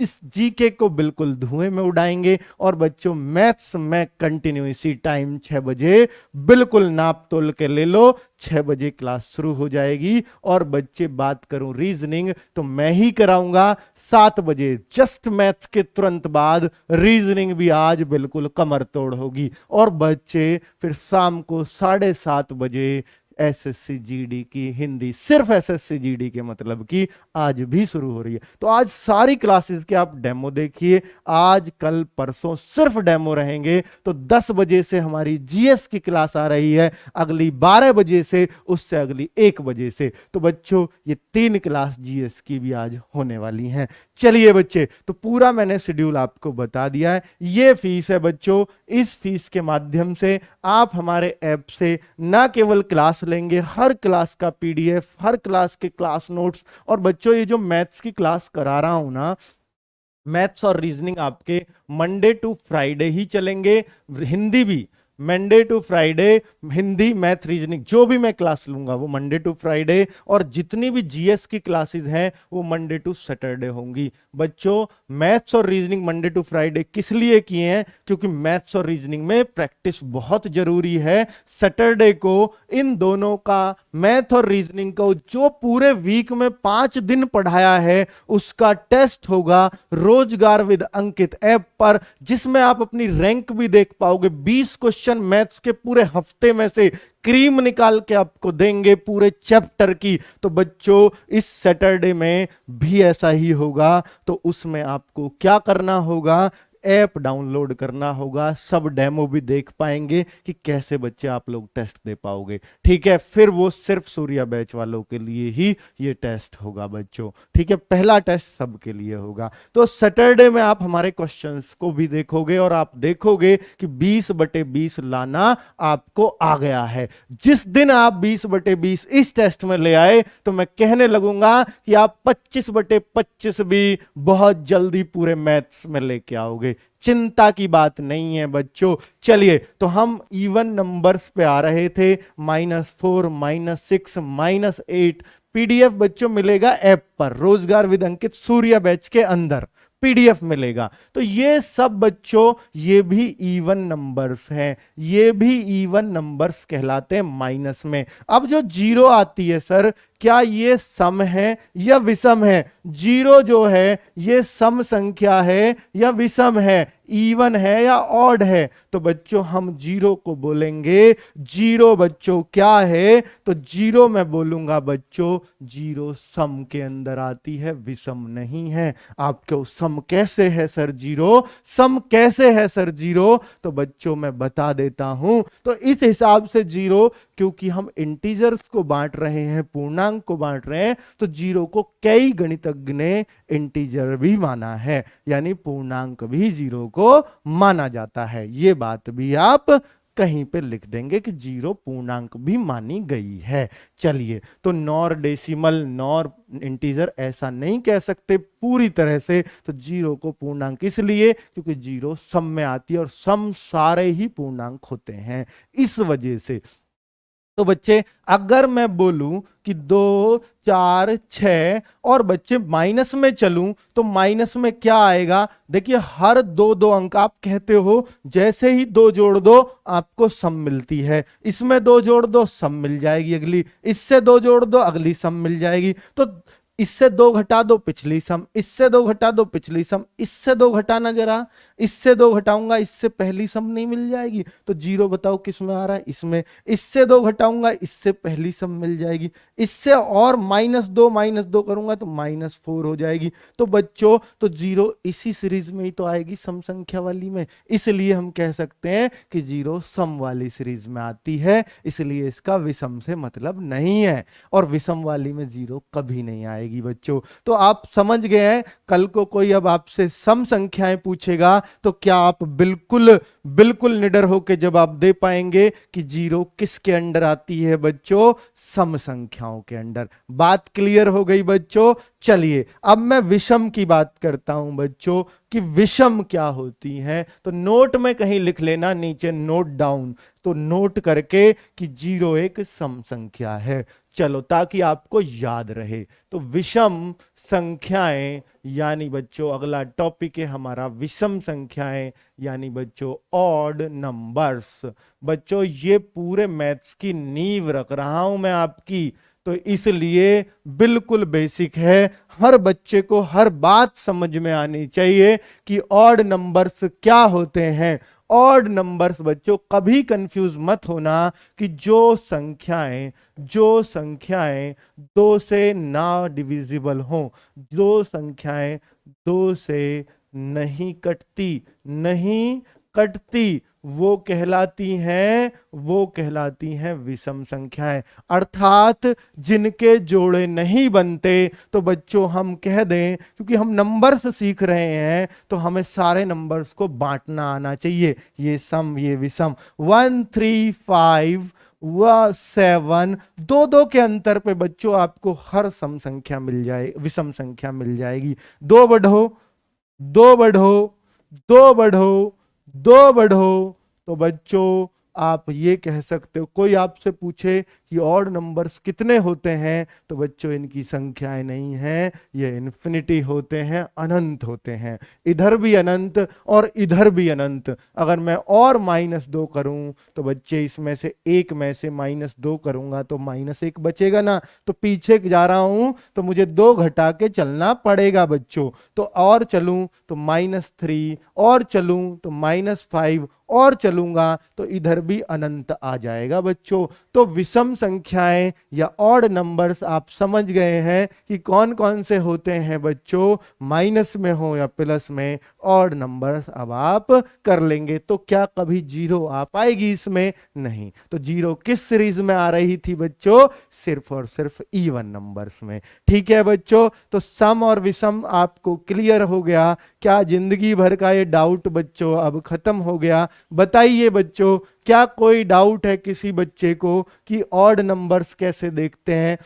इस जीके को बिल्कुल धुएं में उड़ाएंगे। और बच्चों मैथ्स में कंटिन्यू इसी टाइम 6 बजे बिल्कुल नाप तोल के ले लो, 6 बजे क्लास शुरू हो जाएगी। और बच्चे बात करूं रीजनिंग तो मैं ही कराऊंगा 7 बजे, जस्ट मैथ्स के तुरंत बाद रीजनिंग भी आज बिल्कुल कमर तोड़ होगी। और बच्चे फिर शाम को 7:30 बजे एसएससी जीडी की हिंदी, सिर्फ एसएससी जीडी के मतलब की आज भी शुरू हो रही है। तो आज सारी क्लासेस के आप डेमो देखिए, आज कल परसों सिर्फ डेमो रहेंगे। तो 10 बजे से हमारी जीएस की क्लास आ रही है, अगली 12 बजे से, उससे अगली 1 बजे से। तो बच्चों ये 3 क्लास जीएस की भी आज होने वाली हैं। चलिए बच्चे, तो पूरा मैंने शेड्यूल आपको बता दिया है। ये फीस है बच्चों, इस फीस के माध्यम से आप हमारे ऐप से ना केवल क्लास लेंगे, हर क्लास का पीडीएफ, हर क्लास के क्लास नोट्स, और बच्चों ये जो मैथ्स की क्लास करा रहा हूं ना, मैथ्स और रीजनिंग आपके मंडे टू फ्राइडे ही चलेंगे। हिंदी भी Monday to Friday, Hindi, math, reasoning जो भी मैं क्लास लूंगा वो मंडे टू फ्राइडे, और जितनी भी जीएस की क्लासेस हैं वो मंडे टू सैटरडे होंगी। बच्चों मैथ्स और रीजनिंग मंडे टू फ्राइडे किस लिए किए हैं? क्योंकि मैथ्स और रीजनिंग में प्रैक्टिस बहुत जरूरी है। सैटरडे को इन दोनों का, मैथ और रीजनिंग को जो पूरे वीक में 5 दिन पढ़ाया है उसका टेस्ट होगा रोजगार विद अंकित ऐप पर, जिसमें आप अपनी रैंक भी देख पाओगे। 20 क्वेश्चन मैथ्स के पूरे हफ्ते में से क्रीम निकाल के आपको देंगे पूरे चैप्टर की। तो बच्चों इस सैटरडे में भी ऐसा ही होगा। तो उसमें आपको क्या करना होगा? ऐप डाउनलोड करना होगा, सब डेमो भी देख पाएंगे कि कैसे बच्चे आप लोग टेस्ट दे पाओगे। ठीक है, फिर वो सिर्फ सूर्या बैच वालों के लिए ही ये टेस्ट होगा बच्चों। ठीक है, पहला टेस्ट सबके लिए होगा। तो सैटरडे में आप हमारे क्वेश्चंस को भी देखोगे, और आप देखोगे कि 20/20 लाना आपको आ गया है। जिस दिन आप 20/20 इस टेस्ट में ले आए तो मैं कहने लगूंगा कि आप 25/25 भी बहुत जल्दी पूरे मैथ्स में लेके आओगे। लिए चिंता की बात नहीं है बच्चों। चलिए, तो हम इवन नंबर्स पे आ रहे थे, -4, -6, -8। पीडीएफ बच्चों मिलेगा ऐप पर, रोजगार विद अंकित सूर्या बैच के अंदर पीडीएफ मिलेगा। तो ये सब बच्चों, ये भी इवन नंबर्स हैं, ये भी इवन नंबर्स कहलाते हैं माइनस में। अब जो जीरो आती है सर, क्या ये सम है या विषम है? जीरो जो है ये सम संख्या है या विषम है, इवन है या ऑड है? तो बच्चों हम जीरो को बोलेंगे, जीरो बच्चों क्या है? तो जीरो मैं बोलूंगा बच्चों, जीरो सम के अंदर आती है, विषम नहीं है। आपको सम कैसे है सर जीरो? सम कैसे है सर जीरो? तो बच्चों मैं बता देता हूं। तो इस हिसाब से जीरो, क्योंकि हम इंटीजर्स को बांट रहे हैं, पूर्णांक को बांट रहे हैं, तो जीरो को कई गणितज्ञ ने इंटीजर भी माना है, यानी पूर्णांक भी जीरो को माना जाता है। ये बात भी आप कहीं पे लिख देंगे कि जीरो पूर्णांक भी मानी गई है। चलिए, तो नॉर डेसिमल नॉर इंटीजर ऐसा नहीं कह सकते पूरी तरह से। तो जीरो को पूर्णांक इसलिए क्योंकि जीरो सम में आती है और सम सारे ही पूर्णांक होते हैं, इस वजह से। तो बच्चे अगर मैं बोलूं कि 2, 4, 6 और बच्चे माइनस में चलूं, तो माइनस में क्या आएगा? देखिए, हर दो दो अंक आप कहते हो, जैसे ही दो जोड़ दो आपको सम मिलती है। इसमें दो जोड़ दो सम मिल जाएगी अगली, इससे दो जोड़ दो अगली सम मिल जाएगी। तो इससे दो घटा दो पिछली सम, इससे दो घटा दो पिछली सम, इससे दो घटाना जरा, इससे दो घटाऊंगा इससे पहली सम नहीं मिल जाएगी। तो जीरो बताओ किस में आ रहा है? इसमें। इससे दो घटाऊंगा इससे पहली सम मिल जाएगी, इससे और -2 करूंगा तो -4 हो जाएगी। तो बच्चों, तो जीरो इसी सीरीज में ही तो आएगी, सम संख्या वाली में। इसलिए हम कह सकते हैं कि जीरो सम वाली सीरीज में आती है, इसलिए इसका विषम से मतलब नहीं है, और विषम वाली में जीरो कभी नहीं आएगी बच्चों। तो आप समझ गए हैं। कल को कोई अब आपसे सम संख्याएं पूछेगा तो क्या आप बिल्कुल बिल्कुल निडर होकर जवाब दे पाएंगे कि जीरो किसके अंडर आती है बच्चों? सम संख्याओं के अंडर। बात क्लियर हो गई बच्चों? चलिए, अब मैं विषम की बात करता हूं बच्चों कि विषम क्या होती हैं। तो नोट में कहीं लिख लेना, नीचे नोट डाउन, तो नोट करके कि जीरो एक सम संख्या है। चलो, ताकि आपको याद रहे। तो विषम संख्याएं यानी बच्चों अगला टॉपिक है हमारा विषम संख्याएं, यानी बच्चों ऑड नंबर्स। बच्चों ये पूरे मैथ्स की नींव रख रहा हूं मैं आपकी, तो इसलिए बिल्कुल बेसिक है। हर बच्चे को हर बात समझ में आनी चाहिए कि ऑड नंबर्स क्या होते हैं। ऑड नंबर्स बच्चों कभी कंफ्यूज मत होना कि जो संख्याएं दो से ना डिविजिबल हो, जो संख्याएं दो से नहीं कटती, वो कहलाती हैं विषम संख्याएं। अर्थात जिनके जोड़े नहीं बनते। तो बच्चों हम कह दें, क्योंकि हम नंबर्स सीख रहे हैं तो हमें सारे नंबर्स को बांटना आना चाहिए। ये सम, ये विषम, 1, 3, 5 व 7, दो के अंतर पे बच्चों आपको हर सम संख्या मिल जाए, विषम संख्या मिल जाएगी। दो बढ़ो, तो बच्चों आप ये कह सकते हो, कोई आपसे पूछे कि ऑड नंबर्स कितने होते हैं, तो बच्चों इनकी संख्याएं नहीं है, ये इन्फिनिटी होते हैं, अनंत होते हैं। इधर भी अनंत और इधर भी अनंत। अगर मैं और -2 करूं तो बच्चे इसमें से एक में से -2 करूंगा तो -1 बचेगा ना, तो पीछे जा रहा हूं तो मुझे 2 घटा के चलना पड़ेगा बच्चों। तो और चलूं तो -3, और चलूं तो -5, और चलूंगा तो इधर भी अनंत आ जाएगा बच्चों। तो विषम संख्याएं या ऑड नंबर्स आप समझ गए हैं कि कौन कौन से होते हैं बच्चों, माइनस में हो या प्लस में। ऑड नंबर्स अब आप कर लेंगे। तो क्या कभी जीरो आ पाएगी इसमें? नहीं। तो जीरो किस सीरीज में आ रही थी बच्चों? सिर्फ और सिर्फ इवन नंबर्स में। ठीक है बच्चों, तो सम और विषम आपको क्लियर हो गया। क्या जिंदगी भर का ये डाउट बच्चों अब खत्म हो गया? बताइए बच्चों, क्या कोई डाउट है किसी बच्चे को कि ऑड नंबर्स कैसे देखते हैं?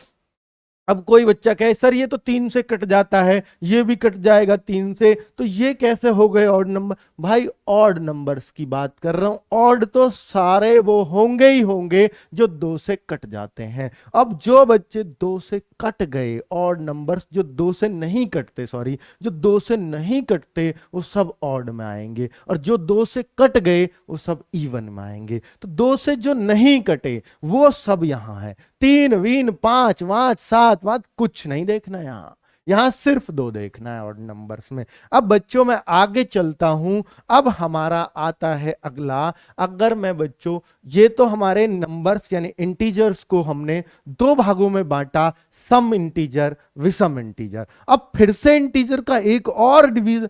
अब कोई बच्चा कहे सर ये तो 3 से कट जाता है, ये भी कट जाएगा 3 से, तो ये कैसे हो गए ऑड नंबर? भाई ऑड नंबर्स की बात कर रहा हूं। ऑड तो सारे वो होंगे ही होंगे जो 2 से कट जाते हैं। अब जो बच्चे 2 से कट गए, ऑड नंबर्स जो 2 से नहीं कटते, सॉरी, जो 2 से नहीं कटते वो सब ऑड में आएंगे, और जो 2 से कट गए वो सब इवन में आएंगे। तो 2 से जो नहीं कटे वो सब यहां है। 3 वीन 5 5 7 5 कुछ नहीं देखना, यहां सिर्फ 2 देखना है ऑड नंबर्स में। अब बच्चों मैं आगे चलता हूं। अब हमारा आता है अगला। अगर मैं बच्चों, ये तो हमारे नंबर्स यानी इंटीजर्स को हमने 2 भागों में बांटा, सम इंटीजर, विषम इंटीजर। अब फिर से इंटीजर का एक और डिवीजन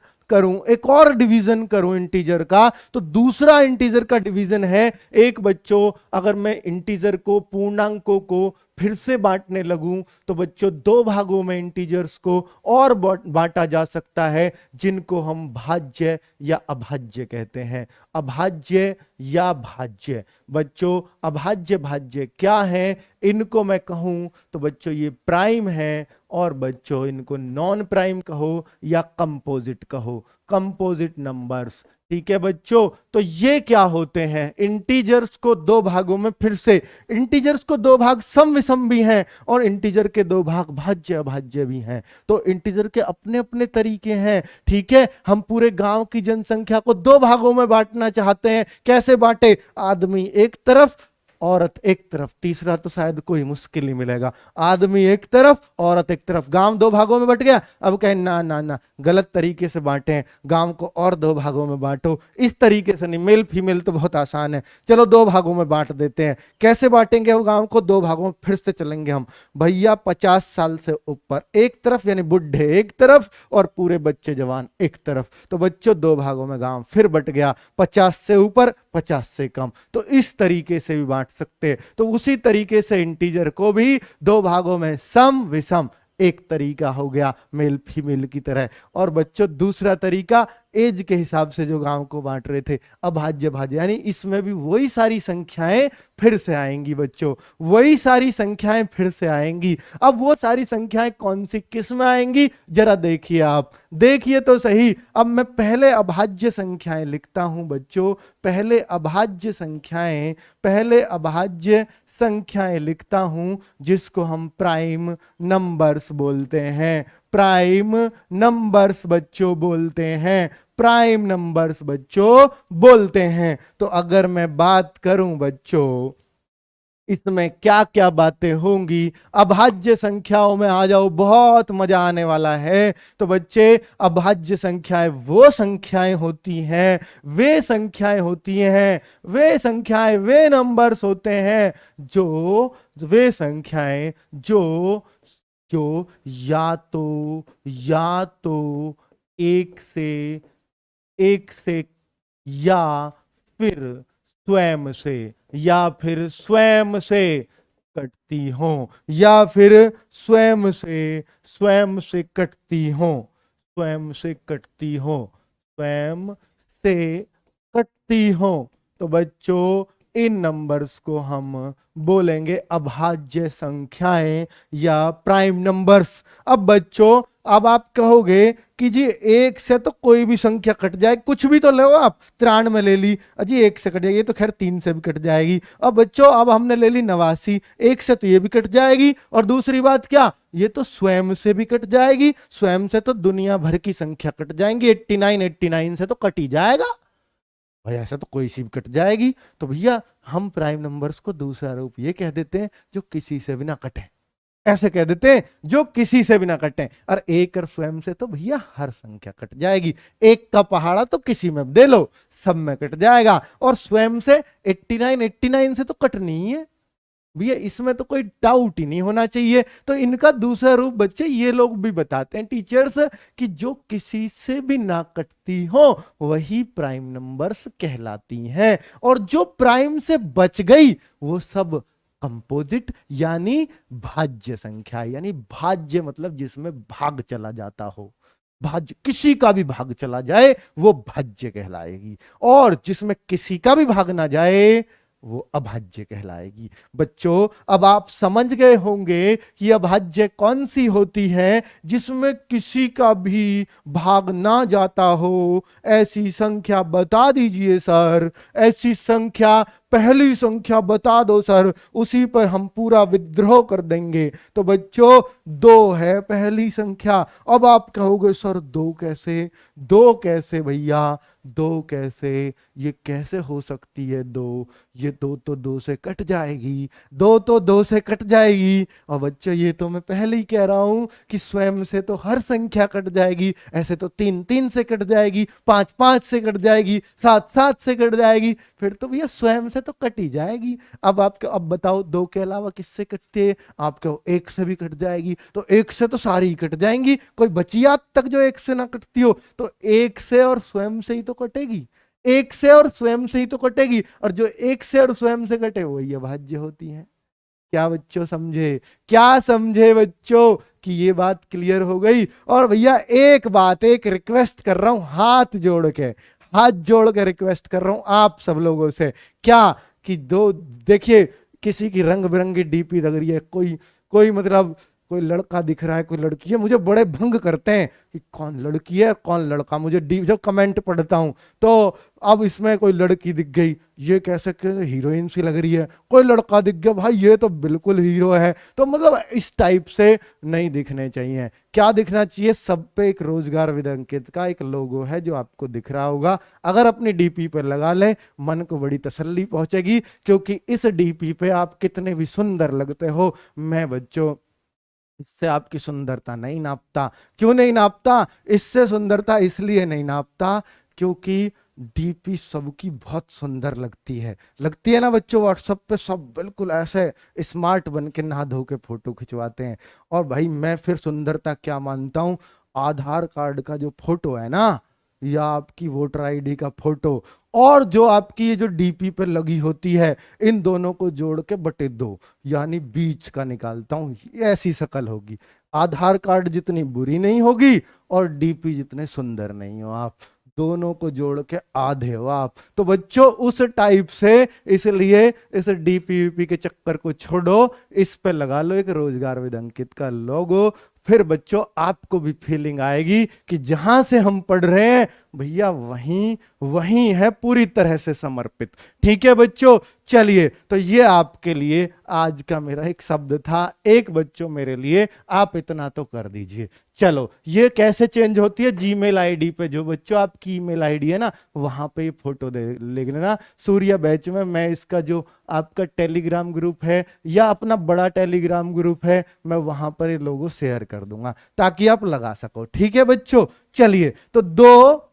करूं इंटीजर का, तो दूसरा इंटीजर का डिवीजन है एक बच्चों, अगर मैं इंटीजर को, पूर्णांकों को फिर से बांटने लगूं, तो बच्चों 2 भागों में इंटीजर्स को और बांटा जा सकता है, जिनको हम भाज्य या अभाज्य कहते हैं। अभाज्य या भाज्य। बच्चों अभाज्य भाज्य क्या है? इनको मैं कहूं तो बच्चों ये प्राइम है, और बच्चों इनको नॉन प्राइम कहो या कंपोजिट कहो, कंपोजिट नंबर्स। ठीक है बच्चों, तो ये क्या होते हैं? इंटीजर्स को 2 भागों में, फिर से इंटीजर्स को 2 भाग सम विषम भी हैं, और इंटीजर के 2 भाग भाज्य अभाज्य भी हैं। तो इंटीजर के अपने अपने तरीके हैं। ठीक है, हम पूरे गांव की जनसंख्या को 2 भागों में बांटना चाहते हैं। कैसे बांटे? आदमी एक तरफ, औरत एक तरफ। तीसरा तो शायद कोई मुश्किल ही मिलेगा। आदमी एक तरफ, औरत एक तरफ। गांव 2 भागों में बट गया। अब कहें ना ना ना, गलत तरीके से बांटे, गांव को और 2 भागों में बांटो। इस तरीके से नहीं, मेल फीमेल तो बहुत आसान है, चलो 2 भागों में बांट देते हैं। कैसे बांटेंगे वो गांव को? 2 भागों में फिर से चलेंगे हम। भैया 50 साल से ऊपर एक तरफ, यानी बुढ़े एक तरफ, और पूरे बच्चे जवान एक तरफ। तो बच्चों 2 भागों में गांव फिर बट गया, 50 से ऊपर, 50 से कम। तो इस तरीके से भी बांट सकते। तो उसी तरीके से इंटीजर को भी 2 भागों में सम विषम, एक तरीका हो गया मेल फीमेल की तरह। और बच्चों दूसरा तरीका एज के हिसाब से जो गांव को बांट रहे थे, अभाज्य भाज्य, यानी इसमें भी वही सारी संख्याएं फिर से आएंगी बच्चों, वही सारी संख्याएं फिर से आएंगी। अब वो सारी संख्याएं कौन सी किस में आएंगी जरा देखिए, आप देखिए तो सही। अब मैं पहले अभाज्य संख्याएं लिखता हूं बच्चों, पहले अभाज्य संख्याएं लिखता हूं, जिसको हम प्राइम नंबर्स बोलते हैं। प्राइम नंबर्स बच्चों बोलते हैं, प्राइम नंबर्स बच्चों बोलते हैं। तो अगर मैं बात करूं बच्चों, इसमें क्या क्या बातें होंगी? अभाज्य संख्याओं में आ जाओ, बहुत मजा आने वाला है। तो बच्चे अभाज्य संख्याएं वो संख्याएं होती हैं, वे नंबर्स होते हैं जो जो या तो एक से या फिर स्वयं से कटती हो, या फिर स्वयं से कटती हो, तो बच्चों इन नंबर्स को हम बोलेंगे अभाज्य संख्याएं या प्राइम नंबर्स। अब बच्चों, अब आप कहोगे कि जी 1 से तो कोई भी संख्या कट जाए, कुछ भी तो लो आप, 93 ले ली, अजी 1 से कट जाएगी, ये तो खैर 3 से भी कट जाएगी। अब बच्चों अब हमने ले ली 89, 1 से तो ये भी कट जाएगी, और दूसरी बात क्या, ये तो स्वयं से भी कट जाएगी, स्वयं से तो दुनिया भर की संख्या कट जाएंगी। 89 से तो कट ही जाएगा भाई, ऐसा तो कोई सी भी कट जाएगी। तो भैया हम प्राइम नंबर्स को दूसरा रूप ये कह देते हैं जो किसी से भी ना कटे, ऐसे कह देते हैं जो किसी से भी ना कटे। और 1 और स्वयं से तो भैया हर संख्या कट जाएगी। 1 का पहाड़ा तो किसी में दे लो, सब में कट जाएगा, और स्वयं से 89 से तो कटनी ही है भैया, इसमें तो कोई डाउट ही नहीं होना चाहिए। तो इनका दूसरा रूप बच्चे ये लोग भी बताते हैं टीचर्स, कि जो किसी से भी ना कटती हो वही प्राइम नंबर्स कहलाती हैं, और जो प्राइम से बच गई वो सब कंपोजिट यानी भाज्य संख्या, यानी भाज्य मतलब जिसमें भाग चला जाता हो, भाज्य किसी का भी भाग चला जाए वो भाज्य कहलाएगी, और जिसमें किसी का भी भाग ना जाए वो अभाज्य कहलाएगी। बच्चों अब आप समझ गए होंगे कि अभाज्य कौन सी होती है, जिसमें किसी का भी भाग ना जाता हो। ऐसी संख्या बता दीजिए सर, ऐसी संख्या, पहली संख्या बता दो सर, उसी पर हम पूरा विद्रोह कर देंगे। तो बच्चों दो है पहली संख्या। अब आप कहोगे सर दो कैसे, दो कैसे भैया, दो कैसे, ये कैसे हो सकती है दो, ये दो तो दो से कट जाएगी, दो तो दो से कट जाएगी। और बच्चों ये तो मैं पहले ही कह रहा हूं कि स्वयं से तो हर संख्या कट जाएगी, ऐसे तो तीन तीन से कट जाएगी, पांच पांच से कट जाएगी, सात सात से कट जाएगी, फिर तो भैया स्वयं से तो कट ही जाएगी। अब बताओ दो के अलावा किससे कटती है? आपको एक से भी कट जाएगी, तो एक से तो सारी ही कट जाएंगी, कोई बची आज तक जो एक से ना कटती हो? तो एक से और स्वयं से ही तो कटेगी, एक से और स्वयं से ही तो कटेगी, और जो एक से और स्वयं से कटे वही अभाज्य होती है। क्या बच्चों समझे? क्या समझे बच्चों कि ये बात क्लियर हो गई? और भैया एक बात, एक रिक्वेस्ट कर रहा हूं हाथ जोड़ के, हाथ जोड़ के रिक्वेस्ट कर रहा हूं आप सब लोगों से। क्या कि दो, देखिए किसी की रंग बिरंगी डीपी लग रही है, कोई कोई मतलब कोई लड़का दिख रहा है, कोई लड़की है, मुझे बड़े भंग करते हैं कि कौन लड़की है कौन लड़का। मुझे जब कमेंट पढ़ता हूं तो अब इसमें कोई लड़की दिख गई, ये कैसे हीरोइन सी लग रही है, कोई लड़का दिख गया, भाई ये तो बिल्कुल हीरो है। तो मतलब इस टाइप से नहीं दिखने चाहिए। क्या दिखना चाहिए? सब पे एक रोजगार विद अंकित का एक लोगो है जो आपको दिख रहा होगा, अगर अपनी डीपी पर लगा लें मन को बड़ी तसल्ली पहुंचेगी, क्योंकि इस डीपी पे आप कितने भी सुंदर लगते हो, मैं बच्चों इससे आपकी सुंदरता नहीं नापता। क्यों नहीं नापता? इससे सुंदरता इसलिए नहीं नापता क्योंकि डीपी सबकी बहुत सुंदर लगती है ना बच्चों। व्हाट्सएप पे सब बिल्कुल ऐसे स्मार्ट बन के नहा धो के फोटो खिंचवाते हैं। और भाई मैं फिर सुंदरता क्या मानता हूं, आधार कार्ड का जो फोटो है ना, या आपकी वोटर आईडी का फोटो, और जो आपकी ये जो डीपी पे लगी होती है, इन दोनों को जोड़ के बटे दो, यानी बीच का निकालता हूं, ऐसी शक्ल होगी। आधार कार्ड जितनी बुरी नहीं होगी और डीपी जितने सुंदर नहीं हो आप, दोनों को जोड़ के आधे हो आप। तो बच्चों उस टाइप से, इसलिए इस डीपी वीपी के चक्कर को छोड़ो, इस पे लगा लो एक रोजगार विद अंकित का लोगो। फिर बच्चों आपको भी फीलिंग आएगी कि जहां से हम पढ़ रहे हैं भैया वहीं वहीं है, पूरी तरह से समर्पित। ठीक है बच्चों, चलिए तो ये आपके लिए आज का मेरा एक शब्द था। एक बच्चों मेरे लिए आप इतना तो कर दीजिए। चलो ये कैसे चेंज होती है? जीमेल आईडी पे, जो बच्चों आपकी ईमेल आईडी है ना, वहां पे ये फोटो दे लिख लेना सूर्या बैच में। मैं इसका जो आपका टेलीग्राम ग्रुप है या अपना बड़ा टेलीग्राम ग्रुप है, मैं वहां पर ये लोगो शेयर कर दूंगा ताकि आप लगा सको। ठीक है बच्चों, चलिए तो दो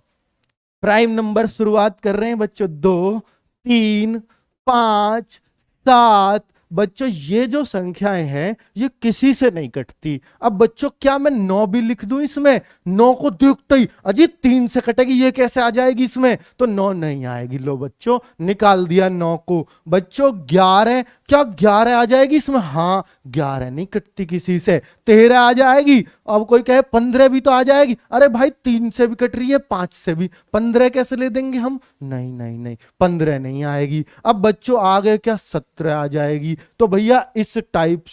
प्राइम नंबर शुरुआत कर रहे हैं बच्चों। दो, तीन, पांच, सात। बच्चों ये जो संख्याएं हैं ये किसी से नहीं कटती। अब बच्चों क्या मैं 9 भी लिख दूं इसमें? 9 को देखते ही अजी 3 से कटेगी, ये कैसे आ जाएगी इसमें? तो 9 नहीं आएगी। लो बच्चों निकाल दिया 9 को। बच्चों 11, क्या 11 आ जाएगी इसमें? हाँ 11 नहीं कटती किसी से। 13 आ जाएगी। अब कोई कहे 15 भी तो आ जाएगी। अरे भाई 3 से भी कट रही है, 5 से भी, 15 कैसे ले देंगे हम? नहीं नहीं नहीं, 15 नहीं आएगी। अब बच्चों आ गए क्या? 17 आ जाएगी। तो भैया इस टाइप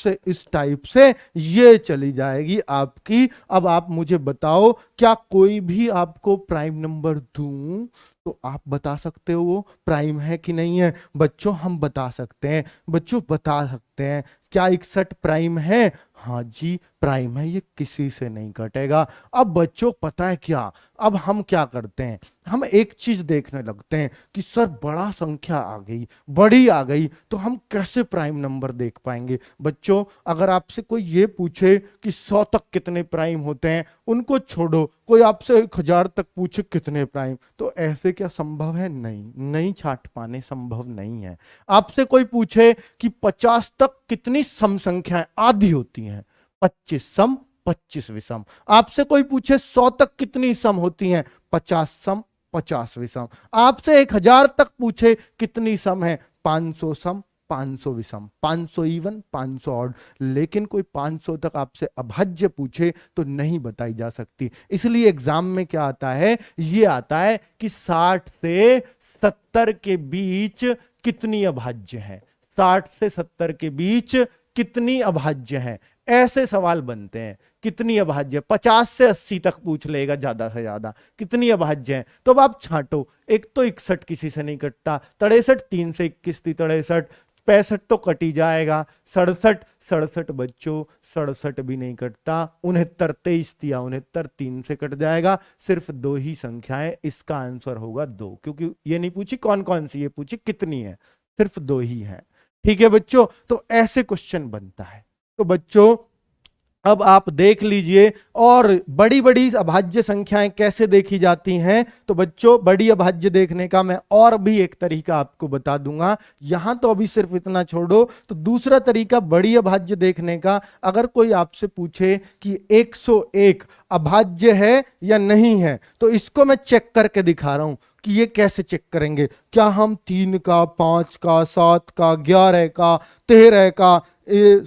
से ये चली जाएगी आपकी। अब आप मुझे बताओ, क्या कोई भी आपको प्राइम नंबर दूं तो आप बता सकते हो वो प्राइम है कि नहीं है? बच्चों हम बता सकते हैं, बच्चों बता सकते हैं। क्या 61 प्राइम है? हाँ जी प्राइम है, ये किसी से नहीं कटेगा। अब बच्चों पता है क्या, अब हम क्या करते हैं, हम एक चीज देखने लगते हैं कि सर बड़ा संख्या आ गई, बड़ी आ गई, तो हम कैसे प्राइम नंबर देख पाएंगे? बच्चों अगर आपसे कोई ये पूछे कि 100 तक कितने प्राइम होते हैं, उनको छोड़ो, कोई आपसे 1000 तक पूछे कितने प्राइम, तो ऐसे क्या संभव है? नहीं छाट पाने संभव नहीं है। आपसे कोई पूछे कि 50 तक कितनी सम संख्याएं आधी होती हैं, 25 सम 25 विषम। आपसे कोई पूछे 100 तक कितनी सम होती हैं, 50 सम 50 विषम। आपसे 1000 तक पूछे कितनी सम है, 500 सम 500 विषम, 500 इवन 500 ऑड। लेकिन कोई 500 तक आपसे अभाज्य पूछे तो नहीं बताई जा सकती। इसलिए एग्जाम में क्या आता है, ये आता है कि 60 से 70 के बीच कितनी अभाज्य है, 60 से 70 के बीच कितनी अभाज्य है, ऐसे सवाल बनते हैं। कितनी अभाज्य, 50 से 80 तक पूछ लेगा ज्यादा से ज्यादा, कितनी अभाज्य है। तो अब आप छांटो, एक तो 61 किसी से नहीं कटता, 63 3 से 21 थी 63, 65 तो कट ही जाएगा, 67 बच्चों 67 भी नहीं कटता, 69 23 दिया, 69 3 से कट जाएगा, सिर्फ 2 ही संख्याएं, इसका आंसर होगा 2, क्योंकि ये नहीं पूछी कौन कौन सी, ये पूछी कितनी है, सिर्फ 2 ही है। ठीक है बच्चों, तो ऐसे क्वेश्चन बनता है। तो बच्चों अब आप देख लीजिए, और बड़ी बड़ी अभाज्य संख्याएं कैसे देखी जाती हैं। तो बच्चों बड़ी अभाज्य देखने का मैं और भी एक तरीका आपको बता दूंगा, यहां तो अभी सिर्फ इतना छोड़ो। तो दूसरा तरीका बड़ी अभाज्य देखने का, अगर कोई आपसे पूछे कि 101 अभाज्य है या नहीं है, तो इसको मैं चेक करके दिखा रहा हूं कि ये कैसे चेक करेंगे। क्या हम 3 का, 5 का, 7 का, 11 का, 13 का,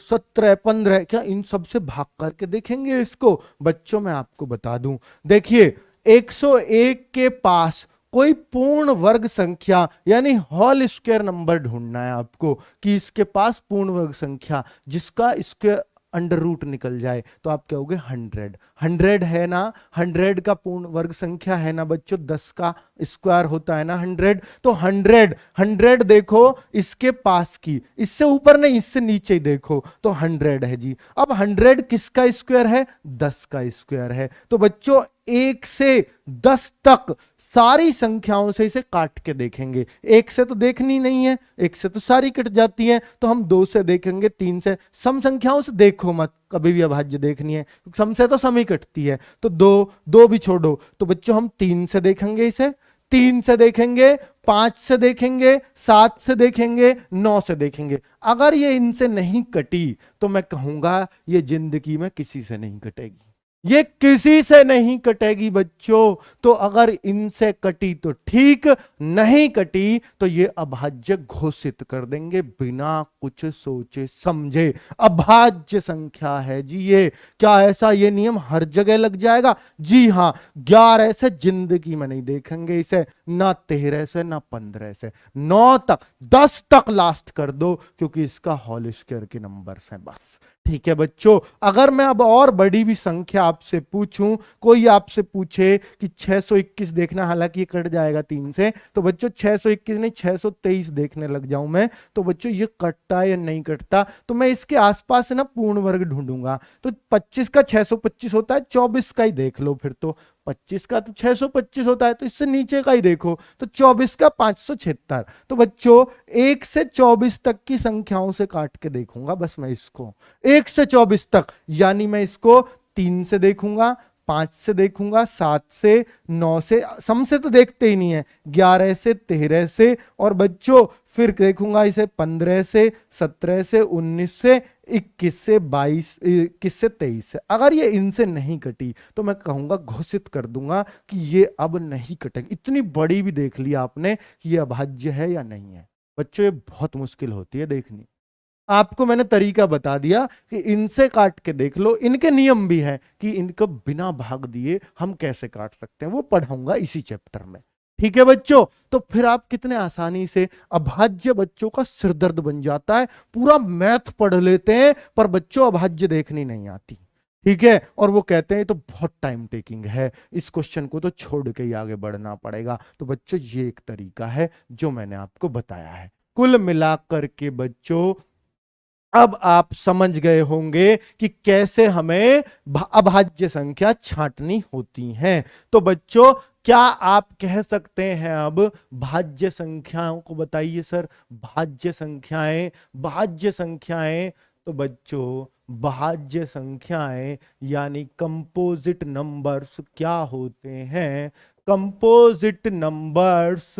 17 15, क्या इन सब से भाग करके देखेंगे इसको? बच्चों मैं आपको बता दूं, देखिए 101 के पास कोई पूर्ण वर्ग संख्या यानी होल स्क्वायर नंबर ढूंढना है आपको, कि इसके पास पूर्ण वर्ग संख्या जिसका स्क्वायर अंडर रूट निकल जाए। तो आप कहोगे 100, 100 है ना, 100 का पूर्ण वर्ग संख्या है ना बच्चों, 10 का स्क्वायर होता है ना 100। तो 100 देखो इसके पास की, इससे ऊपर नहीं इससे नीचे ही देखो, तो 100 है जी। अब 100 किसका स्क्वायर है? 10 का स्क्वायर है। तो बच्चों 1 से 10 तक सारी संख्याओं से इसे काट के देखेंगे। 1 से तो देखनी नहीं है, 1 से तो सारी कट जाती है, तो हम 2 से देखेंगे, 3 से। सम संख्याओं से देखो मत, कभी भी अभाज्य देखनी है, सम से तो सम ही कटती है। तो 2 भी छोड़ो, तो बच्चों हम 3 से देखेंगे इसे, 3 से देखेंगे, 5 से देखेंगे, 7 से देखेंगे, 9 से देखेंगे। अगर ये इनसे नहीं कटी तो मैं कहूंगा ये जिंदगी में किसी से नहीं कटेगी, ये किसी से नहीं कटेगी बच्चों। तो अगर इनसे कटी तो ठीक, नहीं कटी तो ये अभाज्य घोषित कर देंगे बिना कुछ सोचे समझे। अभाज्य संख्या है जी ये। क्या ऐसा ये नियम हर जगह लग जाएगा? जी हां, 11 से जिंदगी में नहीं देखेंगे इसे, ना 13 से, ना 15 से, 9 तक, 10 तक लास्ट कर दो, क्योंकि इसका होल स्क्वायर के नंबर्स हैं बस। ठीक है बच्चों, अगर मैं अब और बड़ी भी संख्या आपसे पूछूं, कोई आपसे पूछे कि 621 देखना, हालांकि ये कट जाएगा 3 से, तो बच्चों 621 नहीं 623 देखने लग जाऊं मैं, तो बच्चों ये कटता है या नहीं कटता, तो मैं इसके आसपास ना पूर्ण वर्ग ढूंढूंगा। तो 25 का 625 होता है, 24 का ही देख लो फिर, तो 25 का तो 625 होता है, तो इससे नीचे का ही देखो, तो 24 का 576। तो बच्चों 1 से 24 तक की संख्याओं से काट के देखूंगा बस मैं इसको, 1 से 24 तक, यानी मैं इसको 3 से देखूंगा, 5 से देखूंगा, 7 से, 9 से, सम से तो देखते ही नहीं है, 11 से, 13 से, और बच्चों फिर देखूंगा इसे 15 से, 17 से, 19 से, 21 से, 22, 21 से 23 से। अगर ये इनसे नहीं कटी तो मैं कहूंगा, घोषित कर दूंगा कि ये अब नहीं कटेगी। इतनी बड़ी भी देख लिया आपने कि ये अभाज्य है या नहीं है। बच्चों ये बहुत मुश्किल होती है देखनी। आपको मैंने तरीका बता दिया कि इनसे काट के देख लो, इनके नियम भी है कि इनको बिना भाग दिए हम कैसे काट सकते हैं, वो पढ़ाऊंगा इसी चैप्टर में। ठीक है बच्चों, तो फिर आप कितने आसानी से, अभाज्य बच्चों का सिरदर्द बन जाता है, पूरा मैथ पढ़ लेते हैं पर बच्चों अभाज्य देखनी नहीं आती। ठीक है, और वो कहते हैं तो बहुत टाइम टेकिंग है, इस क्वेश्चन को तो छोड़ के ही आगे बढ़ना पड़ेगा। तो बच्चों ये एक तरीका है जो मैंने आपको बताया है। कुल मिलाकर के बच्चों अब आप समझ गए होंगे कि कैसे हमें अभाज्य संख्या छांटनी होती है। तो बच्चों क्या आप कह सकते हैं अब भाज्य संख्याओं को बताइए सर, भाज्य संख्याएं, भाज्य संख्याएं। तो बच्चों भाज्य संख्याएं यानी कंपोजिट नंबर्स क्या होते हैं? कंपोजिट नंबर्स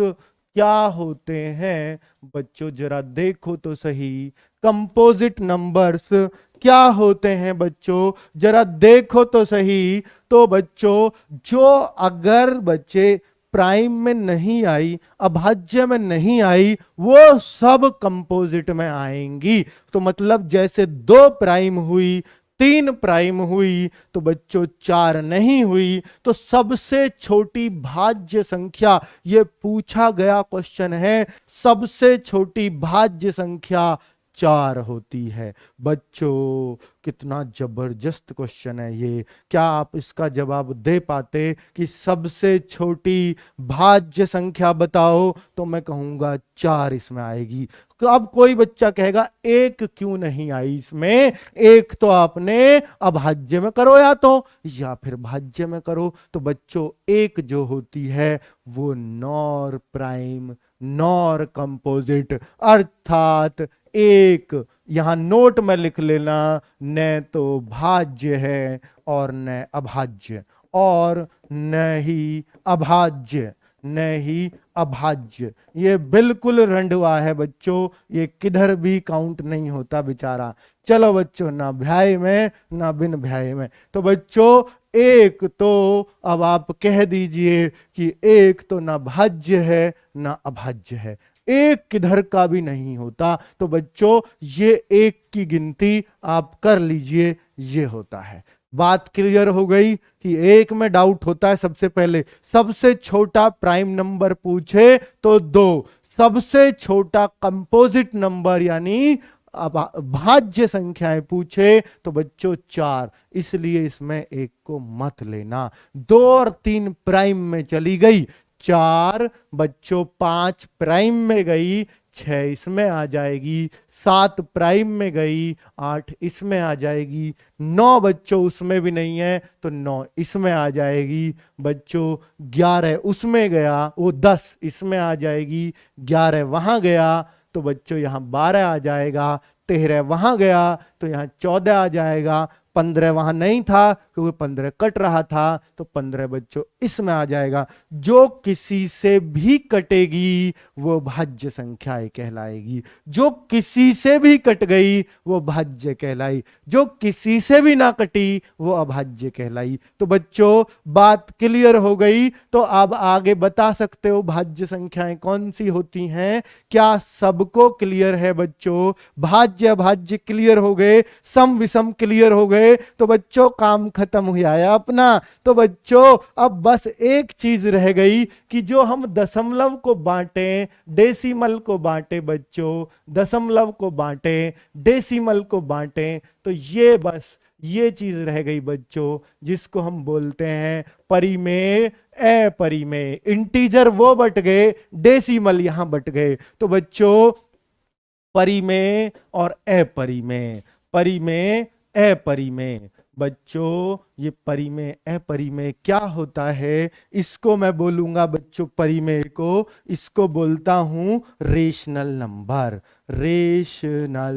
क्या होते हैं बच्चों, जरा देखो तो सही। कंपोजिट नंबर्स क्या होते हैं बच्चों, जरा देखो तो सही। तो बच्चों जो अगर बच्चे प्राइम में नहीं आई, अभाज्य में नहीं आई, वो सब कंपोजिट में आएंगी। तो मतलब जैसे 2 प्राइम हुई, 3 प्राइम हुई तो बच्चों 4 नहीं हुई। तो सबसे छोटी भाज्य संख्या, ये पूछा गया क्वेश्चन है, सबसे छोटी भाज्य संख्या 4 होती है। बच्चों कितना जबरदस्त क्वेश्चन है ये। क्या आप इसका जवाब दे पाते कि सबसे छोटी भाज्य संख्या बताओ, तो मैं कहूंगा 4 इसमें आएगी। तो अब कोई बच्चा कहेगा 1 क्यों नहीं आई इसमें? 1 तो आपने अभाज्य में करो या फिर भाज्य में करो। तो बच्चों 1 जो होती है वो नॉर प्राइम नॉर कंपोजिट, अर्थात 1 यहां नोट में लिख लेना, न तो भाज्य है और न अभाज्य, और न ही अभाज्य, न ही अभाज्य। ये बिल्कुल रंडवा है बच्चों, ये किधर भी काउंट नहीं होता बेचारा। चलो बच्चों, ना भ्याय में ना बिन भ्याय में। तो बच्चों 1 तो अब आप कह दीजिए कि 1 तो ना भाज्य है ना अभाज्य है, 1 किधर का भी नहीं होता। तो बच्चों ये 1 की गिनती आप कर लीजिए, ये होता है। बात क्लियर हो गई कि 1 में डाउट होता है। सबसे पहले सबसे छोटा प्राइम नंबर पूछे तो 2, सबसे छोटा कंपोजिट नंबर यानी भाज्य संख्याएं पूछे तो बच्चों 4, इसलिए इसमें 1 को मत लेना। 2 और 3 प्राइम में चली गई, 4 बच्चों 5 प्राइम में गई, 6 इसमें आ जाएगी, 7 प्राइम में गई, 8 इसमें आ जाएगी, 9 बच्चों उसमें भी नहीं है तो 9 इसमें आ जाएगी। बच्चों 11 उसमें गया, वो 10 इसमें आ जाएगी, 11 वहां गया तो बच्चों यहां 12 आ जाएगा, 13 वहां गया तो यहां 14 आ जाएगा, 15 वहां नहीं था क्योंकि 15 कट रहा था तो 15 बच्चों इसमें आ जाएगा। जो किसी से भी कटेगी वो भाज्य संख्या कहलाएगी, जो किसी से भी कट गई वो भाज्य कहलाई, जो किसी से भी ना कटी वो अभाज्य कहलाई। तो बच्चों बात क्लियर हो गई। तो अब आगे बता सकते हो भाज्य संख्याएं कौन सी होती हैं? क्या सबको क्लियर है बच्चों? भाज्य अभाज्य क्लियर हो गए, सम विषम क्लियर हो गए, तो बच्चों काम खत्म हुआ है अपना। तो बच्चों अब बस एक चीज रह गई कि जो हम दशमलव को बांटे, डेसिमल को बांटे, बच्चों दशमलव को बांटे, डेसिमल को बांटे, तो ये बस ये चीज रह गई बच्चों, जिसको हम बोलते हैं परिमेय अपरिमेय। इंटीजर वो बट गए, डेसिमल यहां बट गए। तो बच्चों परिमेय और अपरिमेय, परिमेय अपरिमेय। बच्चों ये परिमेय अपरिमेय क्या होता है, इसको मैं बोलूंगा बच्चों परिमेय को, इसको बोलता हूं rational number, rational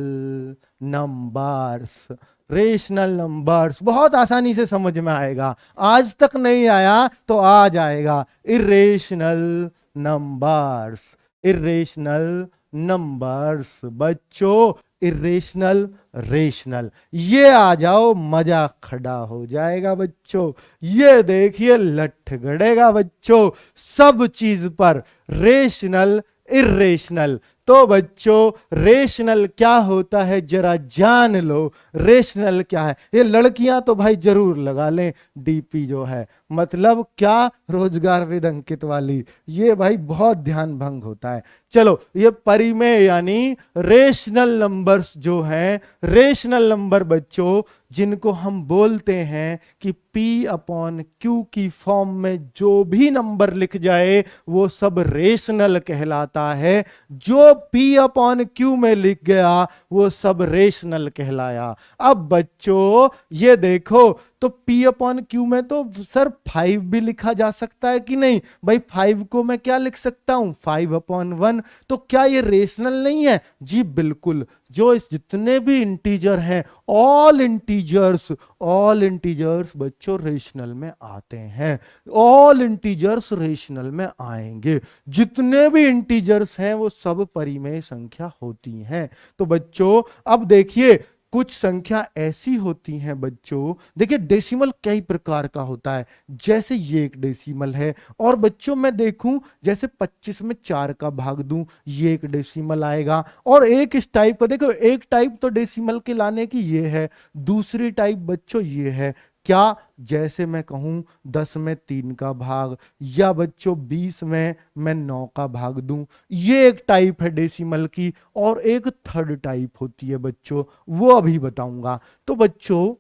numbers, rational numbers. बहुत आसानी से समझ में आएगा, आज तक नहीं आया तो आ जाएगा। Irrational numbers, irrational numbers. बच्चों इरेशनल रेशनल, ये आ जाओ मजा खड़ा हो जाएगा बच्चों। ये देखिए लठ गड़ेगा बच्चों सब चीज पर, रेशनल इरेशनल। तो बच्चों रेशनल क्या होता है जरा जान लो, रेशनल क्या है। ये लड़कियां तो भाई जरूर लगा लें, डीपी जो है मतलब क्या, रोजगार विद अंकित वाली, ये भाई बहुत ध्यान भंग होता है। चलो ये परिमेय यानी रेशनल नंबर्स जो हैं, रेशनल नंबर बच्चों जिनको हम बोलते हैं कि P अपॉन Q की फॉर्म में जो भी नंबर लिख जाए वो सब रेशनल कहलाता है। जो P अपॉन Q में लिख गया वो सब रेशनल कहलाया। अब बच्चों ये देखो, तो P अपॉन Q में तो सर 5 भी लिखा जा सकता है कि नहीं? भाई 5 को मैं क्या लिख सकता हूं, 5 अपॉन 1। तो क्या ये रेशनल नहीं है? जी बिल्कुल। जो इस जितने भी इंटीजर हैं, ऑल इंटीजर्स, ऑल इंटीजर्स बच्चों रेशनल में आते हैं, ऑल इंटीजर्स रेशनल में आएंगे। जितने भी इंटीजर्स हैं वो सब परिमेय संख्या होती हैं। तो बच्चों अब देखिए कुछ संख्या ऐसी होती हैं बच्चों, देखिए डेसिमल कई प्रकार का होता है, जैसे ये एक डेसिमल है, और बच्चों मैं देखूं जैसे 25 में 4 का भाग दूं, ये एक डेसिमल आएगा। और एक इस टाइप का देखो, एक टाइप तो डेसिमल के लाने की ये है, दूसरी टाइप बच्चों ये है, क्या, जैसे मैं कहूं 10 में 3 का भाग, या बच्चों 20 में मैं 9 का भाग दूं, ये एक टाइप है डेसिमल की। और एक थर्ड टाइप होती है बच्चों, वो अभी बताऊंगा। तो बच्चों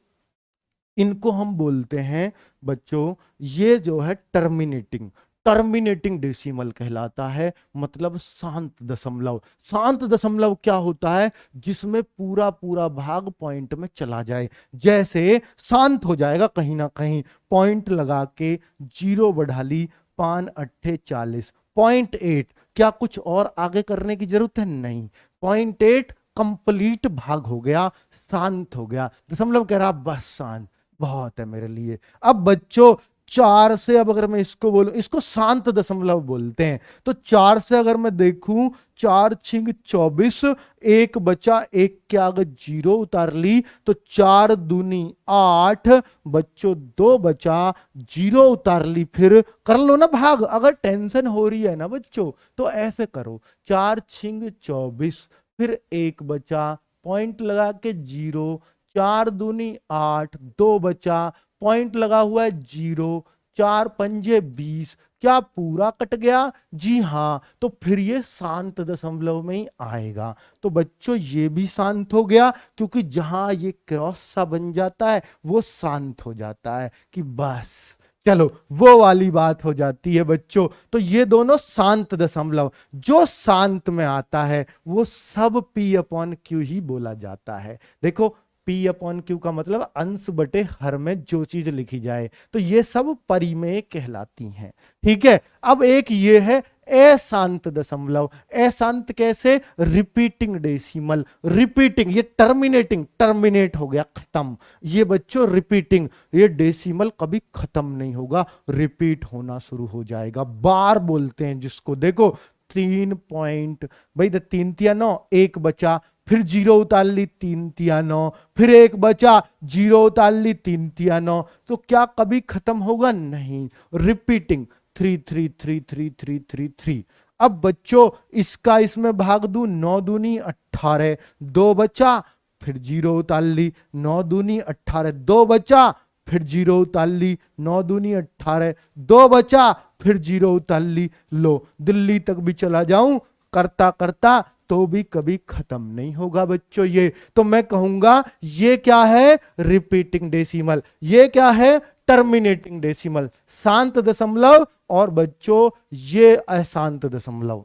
इनको हम बोलते हैं बच्चों, ये जो है टर्मिनेटिंग, टर्मिनेटिंग डेसिमल कहलाता है, मतलब शांत दशमलव। शांत दशमलव क्या होता है, जिसमें पूरा पूरा भाग पॉइंट में चला जाए, जैसे शांत हो जाएगा कहीं ना कहीं, पॉइंट लगा के जीरो बढ़ा ली, 5 अट्ठे 40, 0.8, क्या कुछ और आगे करने की जरूरत है, नहीं, 0.8 कंप्लीट भाग हो गया, शांत हो गया, दशमलव कह रहा बस शांत, बहुत है मेरे लिए। अब बच्चों 4 से, अब अगर मैं इसको बोलूं, इसको शांत दशमलव बोलते हैं, तो 4 से अगर मैं देखूं, 4 छिंग 24, एक बचा, एक के आगे जीरो उतार ली, तो 4 दूनी 8, बच्चों 2 बचा, जीरो उतार ली, फिर कर लो ना भाग, अगर टेंशन हो रही है ना बच्चों तो ऐसे करो, 4 छिंग 24, फिर एक बचा, पॉइंट लगा के जीरो, 4 दूनी 8, 2 बचा, पॉइंट लगा हुआ है जीरो, 4 पंजे 20, क्या पूरा कट गया, जी हां, तो फिर ये शांत दशमलव में ही आएगा। तो बच्चों ये भी शांत हो गया, क्योंकि जहां ये क्रॉस सा बन जाता है वो शांत हो जाता है, कि बस चलो वो वाली बात हो जाती है बच्चों। तो ये दोनों शांत दशमलव, जो शांत में आता है वो सब पी अपॉन क्यू ही बोला जाता है। देखो पी अपॉन क्यू का मतलब अंश बटे हर में जो चीज लिखी जाए, तो ये सब परिमेय कहलाती हैं, ठीक है। अब एक ये है अशांत दशमलव। अशांत कैसे, रिपीटिंग डेसिमल, रिपीटिंग, ये टर्मिनेटिंग, टर्मिनेट हो गया, खत्म, ये बच्चों रिपीटिंग, ये डेसिमल कभी खत्म नहीं होगा, रिपीट होना शुरू हो जाएगा, बार बोलते हैं जिसको। देखो 3 पॉइंट, भाई 3 तिया 9, एक बचा, फिर जीरो उतार ली, 3 तिया 9, फिर एक बचा, जीरो उतार ली, 3 तिया 9, तो क्या कभी खत्म होगा, नहीं, रिपीटिंग, 3 3 3 3 3 3 3। अब बच्चों इसका इसमें भाग दू, 9 दूनी 18, 2 बचा, फिर जीरो उतार ली, 9 दूनी 18, 2 बचा, फिर जीरो उतार ली, 9 दूनी 18, 2 बचा, फिर जीरो उतार ली, लो दिल्ली तक भी चला जाऊं करता करता तो भी कभी खत्म नहीं होगा बच्चों ये। तो मैं कहूंगा ये क्या है, रिपीटिंग डेसिमल, ये क्या है, टर्मिनेटिंग डेसिमल, शांत दशमलव, और बच्चों ये अशांत दशमलव।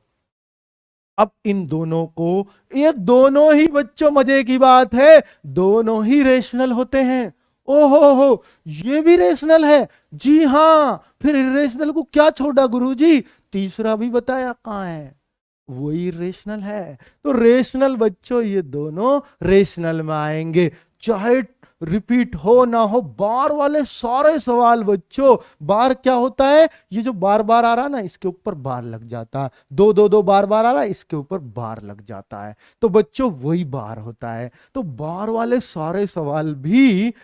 अब इन दोनों को, ये दोनों ही बच्चों मजे की बात है, दोनों ही रेशनल होते हैं। ओहो हो, ये भी रेशनल है, जी हां, फिर इरेशनल को क्या छोड़ा गुरुजी, तीसरा भी बताया कहां है, वही रेशनल है। तो रेशनल बच्चों ये दोनों रेशनल में आएंगे, चाहे रिपीट हो ना हो। बार वाले सारे सवाल बच्चों, बार क्या होता है, ये जो बार बार आ रहा ना इसके ऊपर बार लग जाता है, 2 2 2 बार बार आ रहा है इसके ऊपर बार लग जाता है, तो बच्चों वही बार होता है। तो बार वाले सारे सवाल भी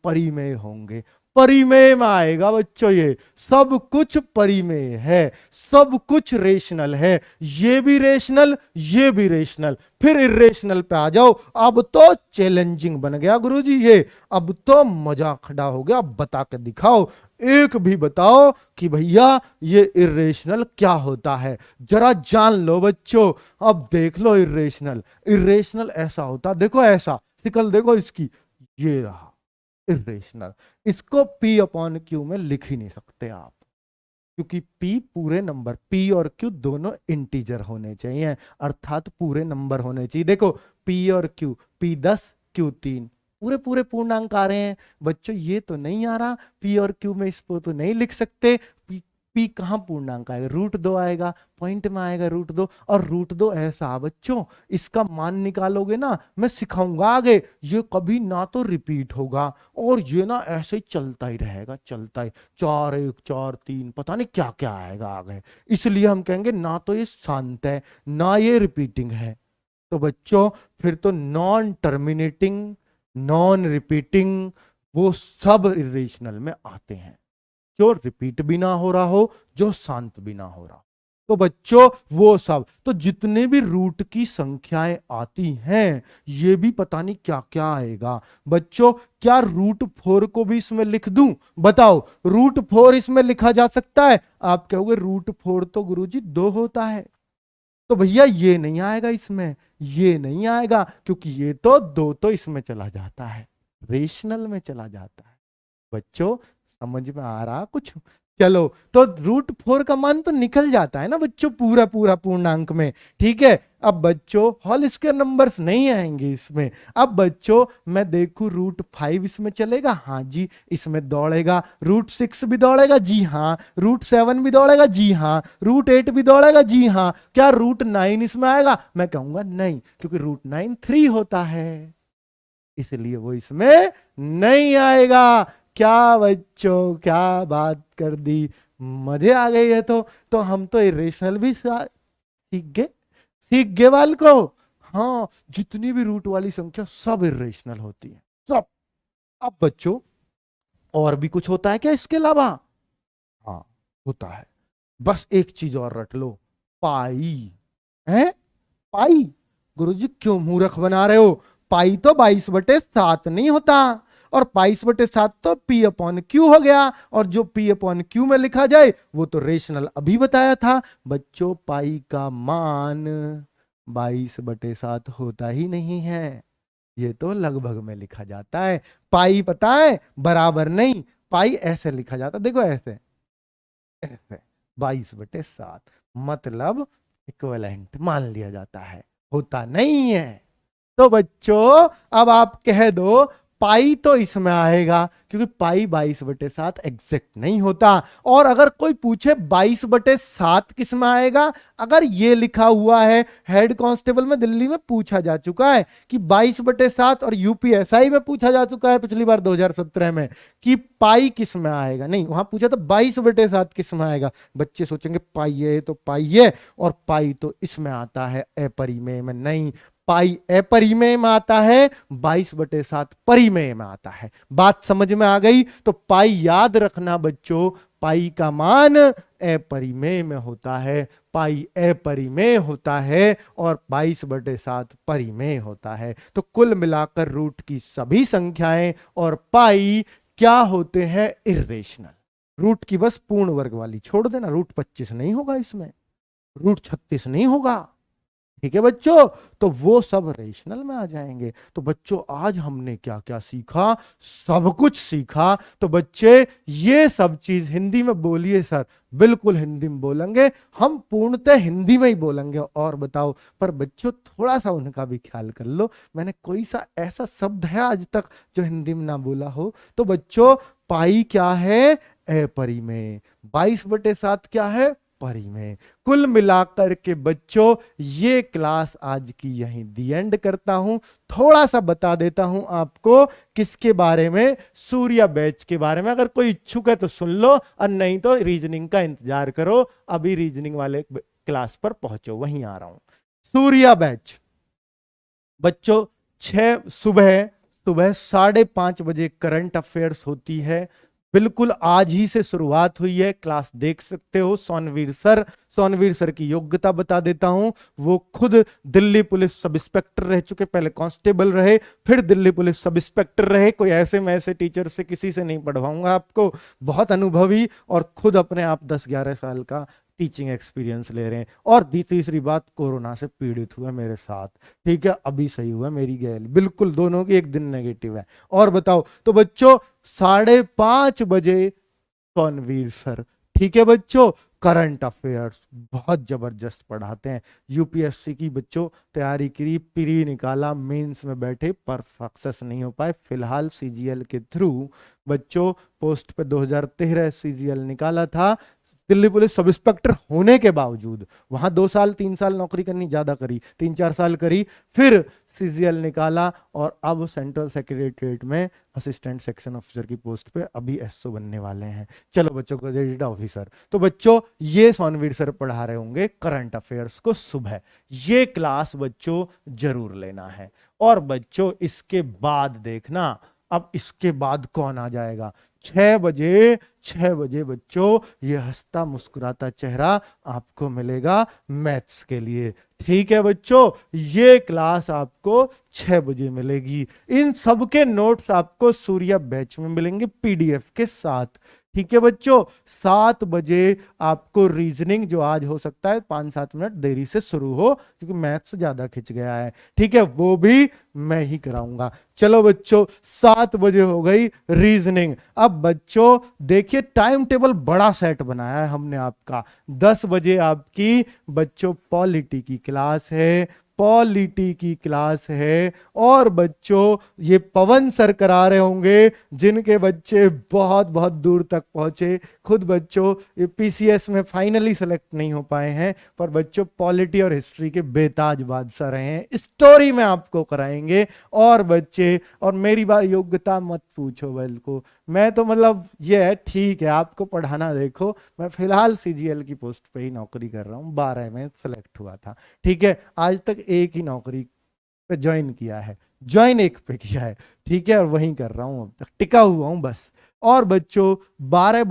परिमेय होंगे, परिमेय में आएगा बच्चों, ये सब कुछ परिमेय है, सब कुछ रेशनल है, ये भी रेशनल, ये भी रेशनल। फिर इरेशनल पे आ जाओ, अब तो चैलेंजिंग बन गया गुरुजी ये, अब तो मजा खड़ा हो गया, अब बता के दिखाओ, एक भी बताओ कि भैया ये इरेशनल क्या होता है, जरा जान लो बच्चों। अब देख लो इरेशनल, इरेशनल ऐसा होता, देखो ऐसा शिकल देखो इसकी, ये रहा इरेशनल, इसको पी अपॉन क्यू में लिख ही नहीं सकते आप, क्योंकि p पूरे नंबर, p और q दोनों इंटीजर होने चाहिए, अर्थात पूरे नंबर होने चाहिए। देखो p और q, p 10 q 3, पूरे पूरे पूर्णांक आ रहे हैं बच्चों, ये तो नहीं आ रहा, p और q में इसको तो नहीं लिख सकते, p कहां पूर्णांक आएगा, √2 आएगा, पॉइंट में आएगा √2, और √2 ऐसा बच्चों, इसका मान निकालोगे ना, मैं सिखाऊंगा आगे, ये कभी ना तो रिपीट होगा, और ये ना ऐसे ही चलता ही रहेगा, चलता ही, 4 1 4 3, पता नहीं क्या क्या आएगा आगे, इसलिए हम कहेंगे ना तो ये शांत है ना ये रिपीटिंग है। तो बच्चों फिर तो नॉन टर्मिनेटिंग, नॉन रिपीटिंग, वो सब इरेशनल में आते हैं, जो रिपीट भी ना हो रहा हो, जो शांत भी ना हो रहा हो। तो बच्चों वो सब, तो जितने भी रूट की संख्याएं आती हैं, ये भी पता नहीं क्या क्या आएगा बच्चों। क्या रूट 4 को भी इसमें लिख दूं? बताओ, रूट 4 इसमें लिखा जा सकता है? आप कहोगे रूट 4 तो गुरुजी 2 होता है। तो भैया ये नहीं आएगा इसमें, ये नहीं आएगा, क्योंकि ये तो 2 तो इसमें चला जाता है, रेशनल में चला जाता है। बच्चों समझ में आ रहा कुछ? चलो, तो रूट 4 का मान तो निकल जाता है ना बच्चों, पूरा पूरा पूर्णांक में। ठीक है, अब बच्चों होल स्क्वायर नंबर्स नहीं आएंगे इसमें। अब बच्चों मैं देखूं रूट 5 इसमें चलेगा? हाँ जी, इसमें दौड़ेगा। रूट 6 भी दौड़ेगा? जी हाँ। रूट 7 भी दौड़ेगा? जी हाँ। रूट 8 भी दौड़ेगा? जी हाँ। क्या रूट 9 इसमें आएगा? मैं कहूंगा नहीं, क्योंकि रूट 9 3 होता है, इसलिए वो इसमें नहीं आएगा। क्या बच्चों, क्या बात कर दी, मजे आ गई है। तो हम तो इरेशनल भी सीख गए, सीख गए वाल को। हाँ, जितनी भी रूट वाली संख्या सब इरेशनल होती है, सब। अब बच्चों और भी कुछ होता है क्या इसके अलावा? हाँ होता है, बस एक चीज और रट लो, पाई है। पाई? गुरुजी क्यों मूर्ख बना रहे हो? पाई तो 22/7 नहीं होता, और 22/7 तो पी अपॉन क्यू हो गया, और जो पी अपॉन क्यू में लिखा जाए वो तो रेशनल अभी बताया था बच्चों। पाई का मान 22/7 होता ही नहीं है, ये तो लगभग में लिखा जाता है। पाई पता है बराबर नहीं, पाई ऐसे लिखा जाता, देखो ऐसे ऐसे 22/7, मतलब इक्विवेलेंट मान लिया जाता है, होता नहीं है। तो बच्चों अब आप कह दो पाई तो इसमें आएगा, क्योंकि पाई 22/7 एग्जैक्ट नहीं होता। और अगर कोई पूछे 22/7 किस में आएगा, अगर ये लिखा हुआ है, हेड कांस्टेबल में दिल्ली में पूछा जा चुका है कि 22/7, और यूपीएसआई में पूछा जा चुका है पिछली बार 2017 में कि पाई किस में आएगा, नहीं वहां पूछा था 22/7 किस में आएगा। बच्चे सोचेंगे पाई है तो पाई है, और पाई तो इसमें आता है अपरिमेय में, नहीं, पाई अपरिमेय में आता है, 22/7 परिमेय में आता है। बात समझ में आ गई? तो पाई याद रखना बच्चों, पाई का मान अपरिमेय में होता है, पाई अपरिमेय होता है, और 22/7 परिमेय होता है। तो कुल मिलाकर रूट की सभी संख्याएं और पाई क्या होते हैं? इर्रेशनल। रूट की बस पूर्ण वर्ग वाली छोड़ देना, रूट 25 नहीं होगा इसमें, रूट 36 नहीं होगा। ठीक है बच्चों, तो वो सब रेशनल में आ जाएंगे। तो बच्चों आज हमने क्या क्या सीखा? सब कुछ सीखा। तो बच्चे ये सब चीज हिंदी में बोलिए सर। बिल्कुल हिंदी में बोलेंगे हम, पूर्णतः हिंदी में ही बोलेंगे। और बताओ, पर बच्चों थोड़ा सा उनका भी ख्याल कर लो, मैंने कोई सा ऐसा शब्द है आज तक जो हिंदी में ना बोला हो? तो बच्चों पाई क्या है? अपरिमेय। 22/7 क्या है? परिमेय। कुल मिलाकर के बच्चों ये क्लास आज की यहीं दी एंड करता हूं। थोड़ा सा बता देता हूं आपको किसके बारे में, सूर्या बैच के बारे में। अगर कोई इच्छुक है तो सुन लो, और नहीं तो रीजनिंग का इंतजार करो, अभी रीजनिंग वाले क्लास पर पहुंचो, वहीं आ रहा हूं। सूर्या बैच बच्चों 6 सुबह सुबह 5:30 करंट अफेयर्स होती है। बिल्कुल आज ही से शुरुआत हुई है, क्लास देख सकते हो। सोनवीर सर, सोनवीर सर की योग्यता बता देता हूं। वो खुद दिल्ली पुलिस सब इंस्पेक्टर रह चुके, पहले कांस्टेबल रहे, फिर दिल्ली पुलिस सब इंस्पेक्टर रहे। कोई ऐसे मैं ऐसे टीचर से किसी से नहीं पढ़वाऊंगा आपको, बहुत अनुभवी, और खुद अपने आप 10-11 साल का टीचिंग एक्सपीरियंस ले रहे हैं। और तीसरी बात, कोरोना से पीड़ित हुआ मेरे साथ। ठीक है, अभी सही हुआ मेरी गैल, बिल्कुल दोनों की एक दिन नेगेटिव है। और बताओ, तो बच्चों 5:30 कौनवीर सर, ठीक है बच्चों, करंट अफेयर्स बहुत जबरदस्त पढ़ाते हैं। यूपीएससी की बच्चों तैयारी करी, प्री निकाला, मेंस में बैठे, पर सक्सेस नहीं हो पाए। फिलहाल सीजीएल के थ्रू बच्चों पोस्ट पे 2013 सीजीएल निकाला था, दिल्ली पुलिस सब इंस्पेक्टर होने के बावजूद वहां 2 साल 3 साल नौकरी करनी, ज्यादा करी, 3 4 साल करी, फिर सीजीएल निकाला और अब सेंट्रल सेक्रेटरीट में असिस्टेंट सेक्शन ऑफिसर की पोस्ट पे अभी एसओ बनने वाले हैं। चलो बच्चों को गजेटेड ऑफिसर। तो बच्चों ये सोनवीर सर पढ़ा रहे होंगे करंट अफेयर्स को सुबह, ये क्लास बच्चों जरूर लेना है। और बच्चों इसके बाद देखना, अब इसके बाद कौन आ जाएगा, 6 बजे, 6 बजे बच्चों ये हंसता मुस्कुराता चेहरा आपको मिलेगा मैथ्स के लिए। ठीक है बच्चों, ये क्लास आपको 6 बजे मिलेगी। इन सब के नोट्स आपको सूर्या बैच में मिलेंगे पीडीएफ के साथ। ठीक है बच्चों, 7 बजे आपको रीजनिंग, जो आज हो सकता है 5-7 मिनट देरी से शुरू हो क्योंकि मैथ्स ज्यादा खिंच गया है, ठीक है, वो भी मैं ही कराऊंगा। चलो बच्चों 7 बजे हो गई रीजनिंग। अब बच्चों देखिए टाइम टेबल बड़ा सेट बनाया है हमने आपका। 10 बजे आपकी बच्चों पॉलिटी की क्लास है, पॉलिटी की क्लास है। और बच्चों ये पवन सर करा रहे होंगे, जिनके बच्चे बहुत बहुत दूर तक पहुंचे। खुद बच्चों ये पीसीएस में फाइनली सेलेक्ट नहीं हो पाए हैं, पर बच्चों पॉलिटी और हिस्ट्री के बेताज बादशाह रहे हैं। स्टोरी में आपको कराएंगे। और बच्चे, और मेरी बात योग्यता मत पूछो को, मैं तो मतलब ये है, ठीक है आपको पढ़ाना, देखो मैं फिलहाल सीजीएल की पोस्ट पे ही नौकरी कर रहा हूँ, 12 में सेलेक्ट हुआ था। ठीक है, आज तक एक ही नौकरी पे ज्वाइन किया है, ज्वाइन एक पे किया है, ठीक है, और वहीं कर रहा हूं, अब तक टिका हुआ हूं बस। और बच्चों 12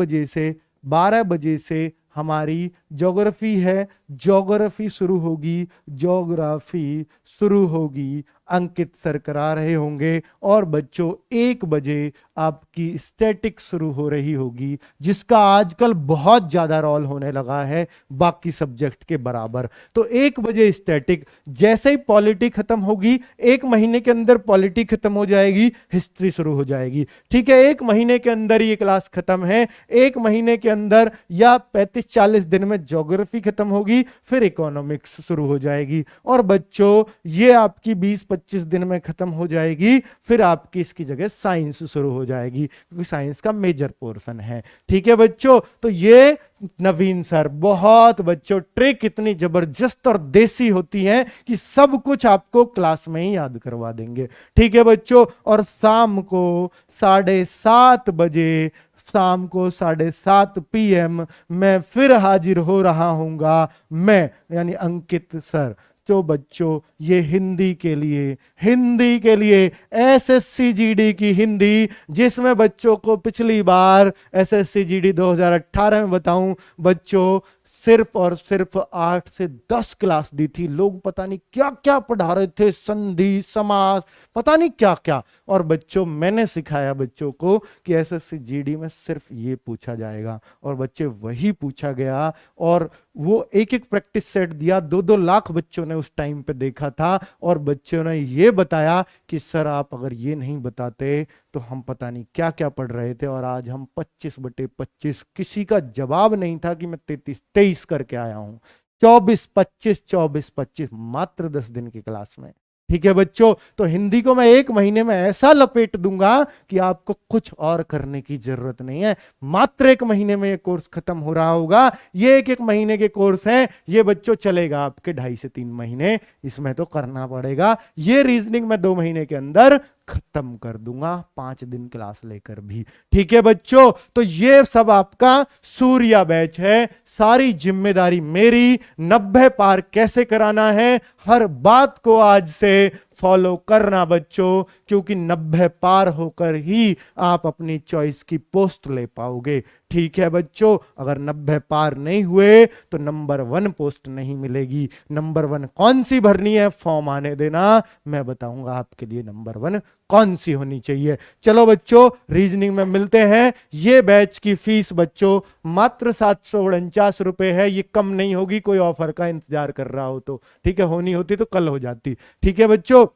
बजे से हमारी ज्योग्राफी है, ज्योग्राफी शुरू होगी, ज्योग्राफी शुरू होगी, अंकित सर करा रहे होंगे। और बच्चों 1 बजे आपकी स्टैटिक शुरू हो रही होगी, जिसका आजकल बहुत ज्यादा रोल होने लगा है बाकी सब्जेक्ट के बराबर। तो 1 बजे स्टैटिक, जैसे ही पॉलिटी खत्म होगी, 1 महीने के अंदर पॉलिटी खत्म हो जाएगी, हिस्ट्री शुरू हो जाएगी। ठीक है, 1 महीने के अंदर ये क्लास खत्म है। 1 महीने के अंदर या 35-40 दिन में ज्योग्राफी खत्म होगी, फिर इकोनॉमिक्स शुरू हो जाएगी। और बच्चों ये आपकी 20-25 दिन में खत्म हो जाएगी, फिर आपकी इसकी जगह साइंस शुरू हो जाएगी, क्योंकि साइंस का मेजर पोर्शन है। ठीक है बच्चों, तो ये नवीन सर, बहुत बच्चों ट्रिक इतनी जबरदस्त और देसी होती है कि सब कुछ आपको क्लास में ही याद करवा देंगे। ठीक है बच्चों, और शाम को 7:30 बजे, शाम को 7:30 PM मैं फिर हाजिर हो रहा हूंगा, मैं यानी अंकित सर। तो बच्चों ये हिंदी के लिए एसएससी जीडी की हिंदी, जिसमें बच्चों को पिछली बार एसएससी जीडी 2018 में बताऊं बच्चों सिर्फ और सिर्फ 8 से 10 क्लास दी थी। लोग पता नहीं क्या क्या पढ़ा रहे थे, संधि समास पता नहीं क्या क्या। और बच्चों मैंने सिखाया बच्चों को कि एसएससी जीडी में सिर्फ ये पूछा जाएगा, और बच्चे वही पूछा गया। और वो एक एक प्रैक्टिस सेट दिया, 2-2 लाख बच्चों ने उस टाइम पे देखा था। और बच्चों ने ये बताया कि सर आप अगर ये नहीं बताते तो हम पता नहीं क्या क्या पढ़ रहे थे। और आज हम 25/25, किसी का जवाब नहीं था कि मैं 33-23 करके आया हूं। 24-25 मात्र 10 दिन की क्लास में। ठीक है बच्चों, तो हिंदी को मैं 1 महीने में ऐसा लपेट दूंगा कि आपको कुछ और करने की जरूरत नहीं है। मात्र 1 महीने में ये कोर्स खत्म हो रहा होगा। ये 1-1 महीने के कोर्स हैं, ये बच्चों चलेगा आपके 2.5 से 3 महीने, इसमें तो करना पड़ेगा। ये रीजनिंग मैं 2 महीने के अंदर खत्म कर दूंगा, 5 दिन क्लास लेकर भी। ठीक है बच्चों, तो ये सब आपका सूर्या बैच है, सारी जिम्मेदारी मेरी। 90 पार कैसे कराना है, हर बात को आज से फॉलो करना बच्चों, क्योंकि 90 पार होकर ही आप अपनी चॉइस की पोस्ट ले पाओगे। ठीक है बच्चों, अगर 90 पार नहीं हुए तो नंबर 1 पोस्ट नहीं मिलेगी। नंबर 1 कौन सी भरनी है, फॉर्म आने देना, मैं बताऊंगा आपके लिए नंबर 1 कौन सी होनी चाहिए। चलो बच्चों रीजनिंग में मिलते हैं। ये बैच की फीस बच्चों मात्र 749 रुपए है, ये कम नहीं होगी। कोई ऑफर का इंतजार कर रहा हो तो ठीक है, होनी होती तो कल हो जाती। ठीक है बच्चों,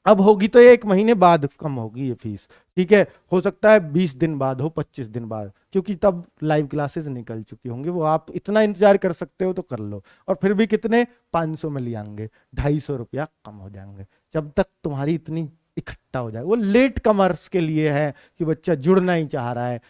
अब होगी तो 1 महीने बाद कम होगी ये फीस। ठीक है, हो सकता है 20 दिन बाद हो, 25 दिन बाद, क्योंकि तब लाइव क्लासेस निकल चुकी होंगी। वो आप इतना इंतजार कर सकते हो तो कर लो। और फिर भी कितने 500 में ले आएंगे, 250 रुपया कम हो जाएंगे जब तक तुम्हारी इतनी इकट्ठा हो जाए। वो लेट कमर्स के लिए है कि बच्चा जुड़ना ही चाह रहा है,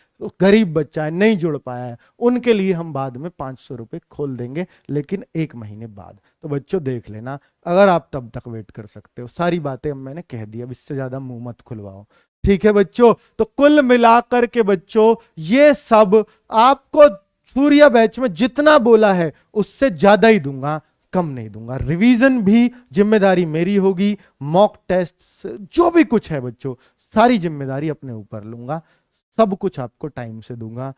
गरीब बच्चा है, नहीं जुड़ पाया है, उनके लिए हम बाद में 500 रुपए खोल देंगे, लेकिन 1 महीने बाद। तो बच्चों देख लेना, अगर आप तब तक वेट कर सकते हो। सारी बातें अब मैंने कह दी, अब इससे ज्यादा मुंह मत खुलवाओ, ठीक है बच्चों। तो कुल मिलाकर के बच्चों ये सब आपको सूर्या बैच में जितना बोला है उससे ज्यादा ही दूंगा, कम नहीं दूंगा। रिवीजन भी जिम्मेदारी मेरी होगी, मॉक टेस्ट जो भी कुछ है बच्चों, सारी जिम्मेदारी अपने ऊपर लूंगा, सब कुछ आपको टाइम से दूंगा,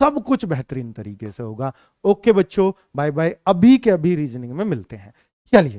सब कुछ बेहतरीन तरीके से होगा। ओके बच्चों, बाय बाय। अभी के अभी रीजनिंग में मिलते हैं, चलिए।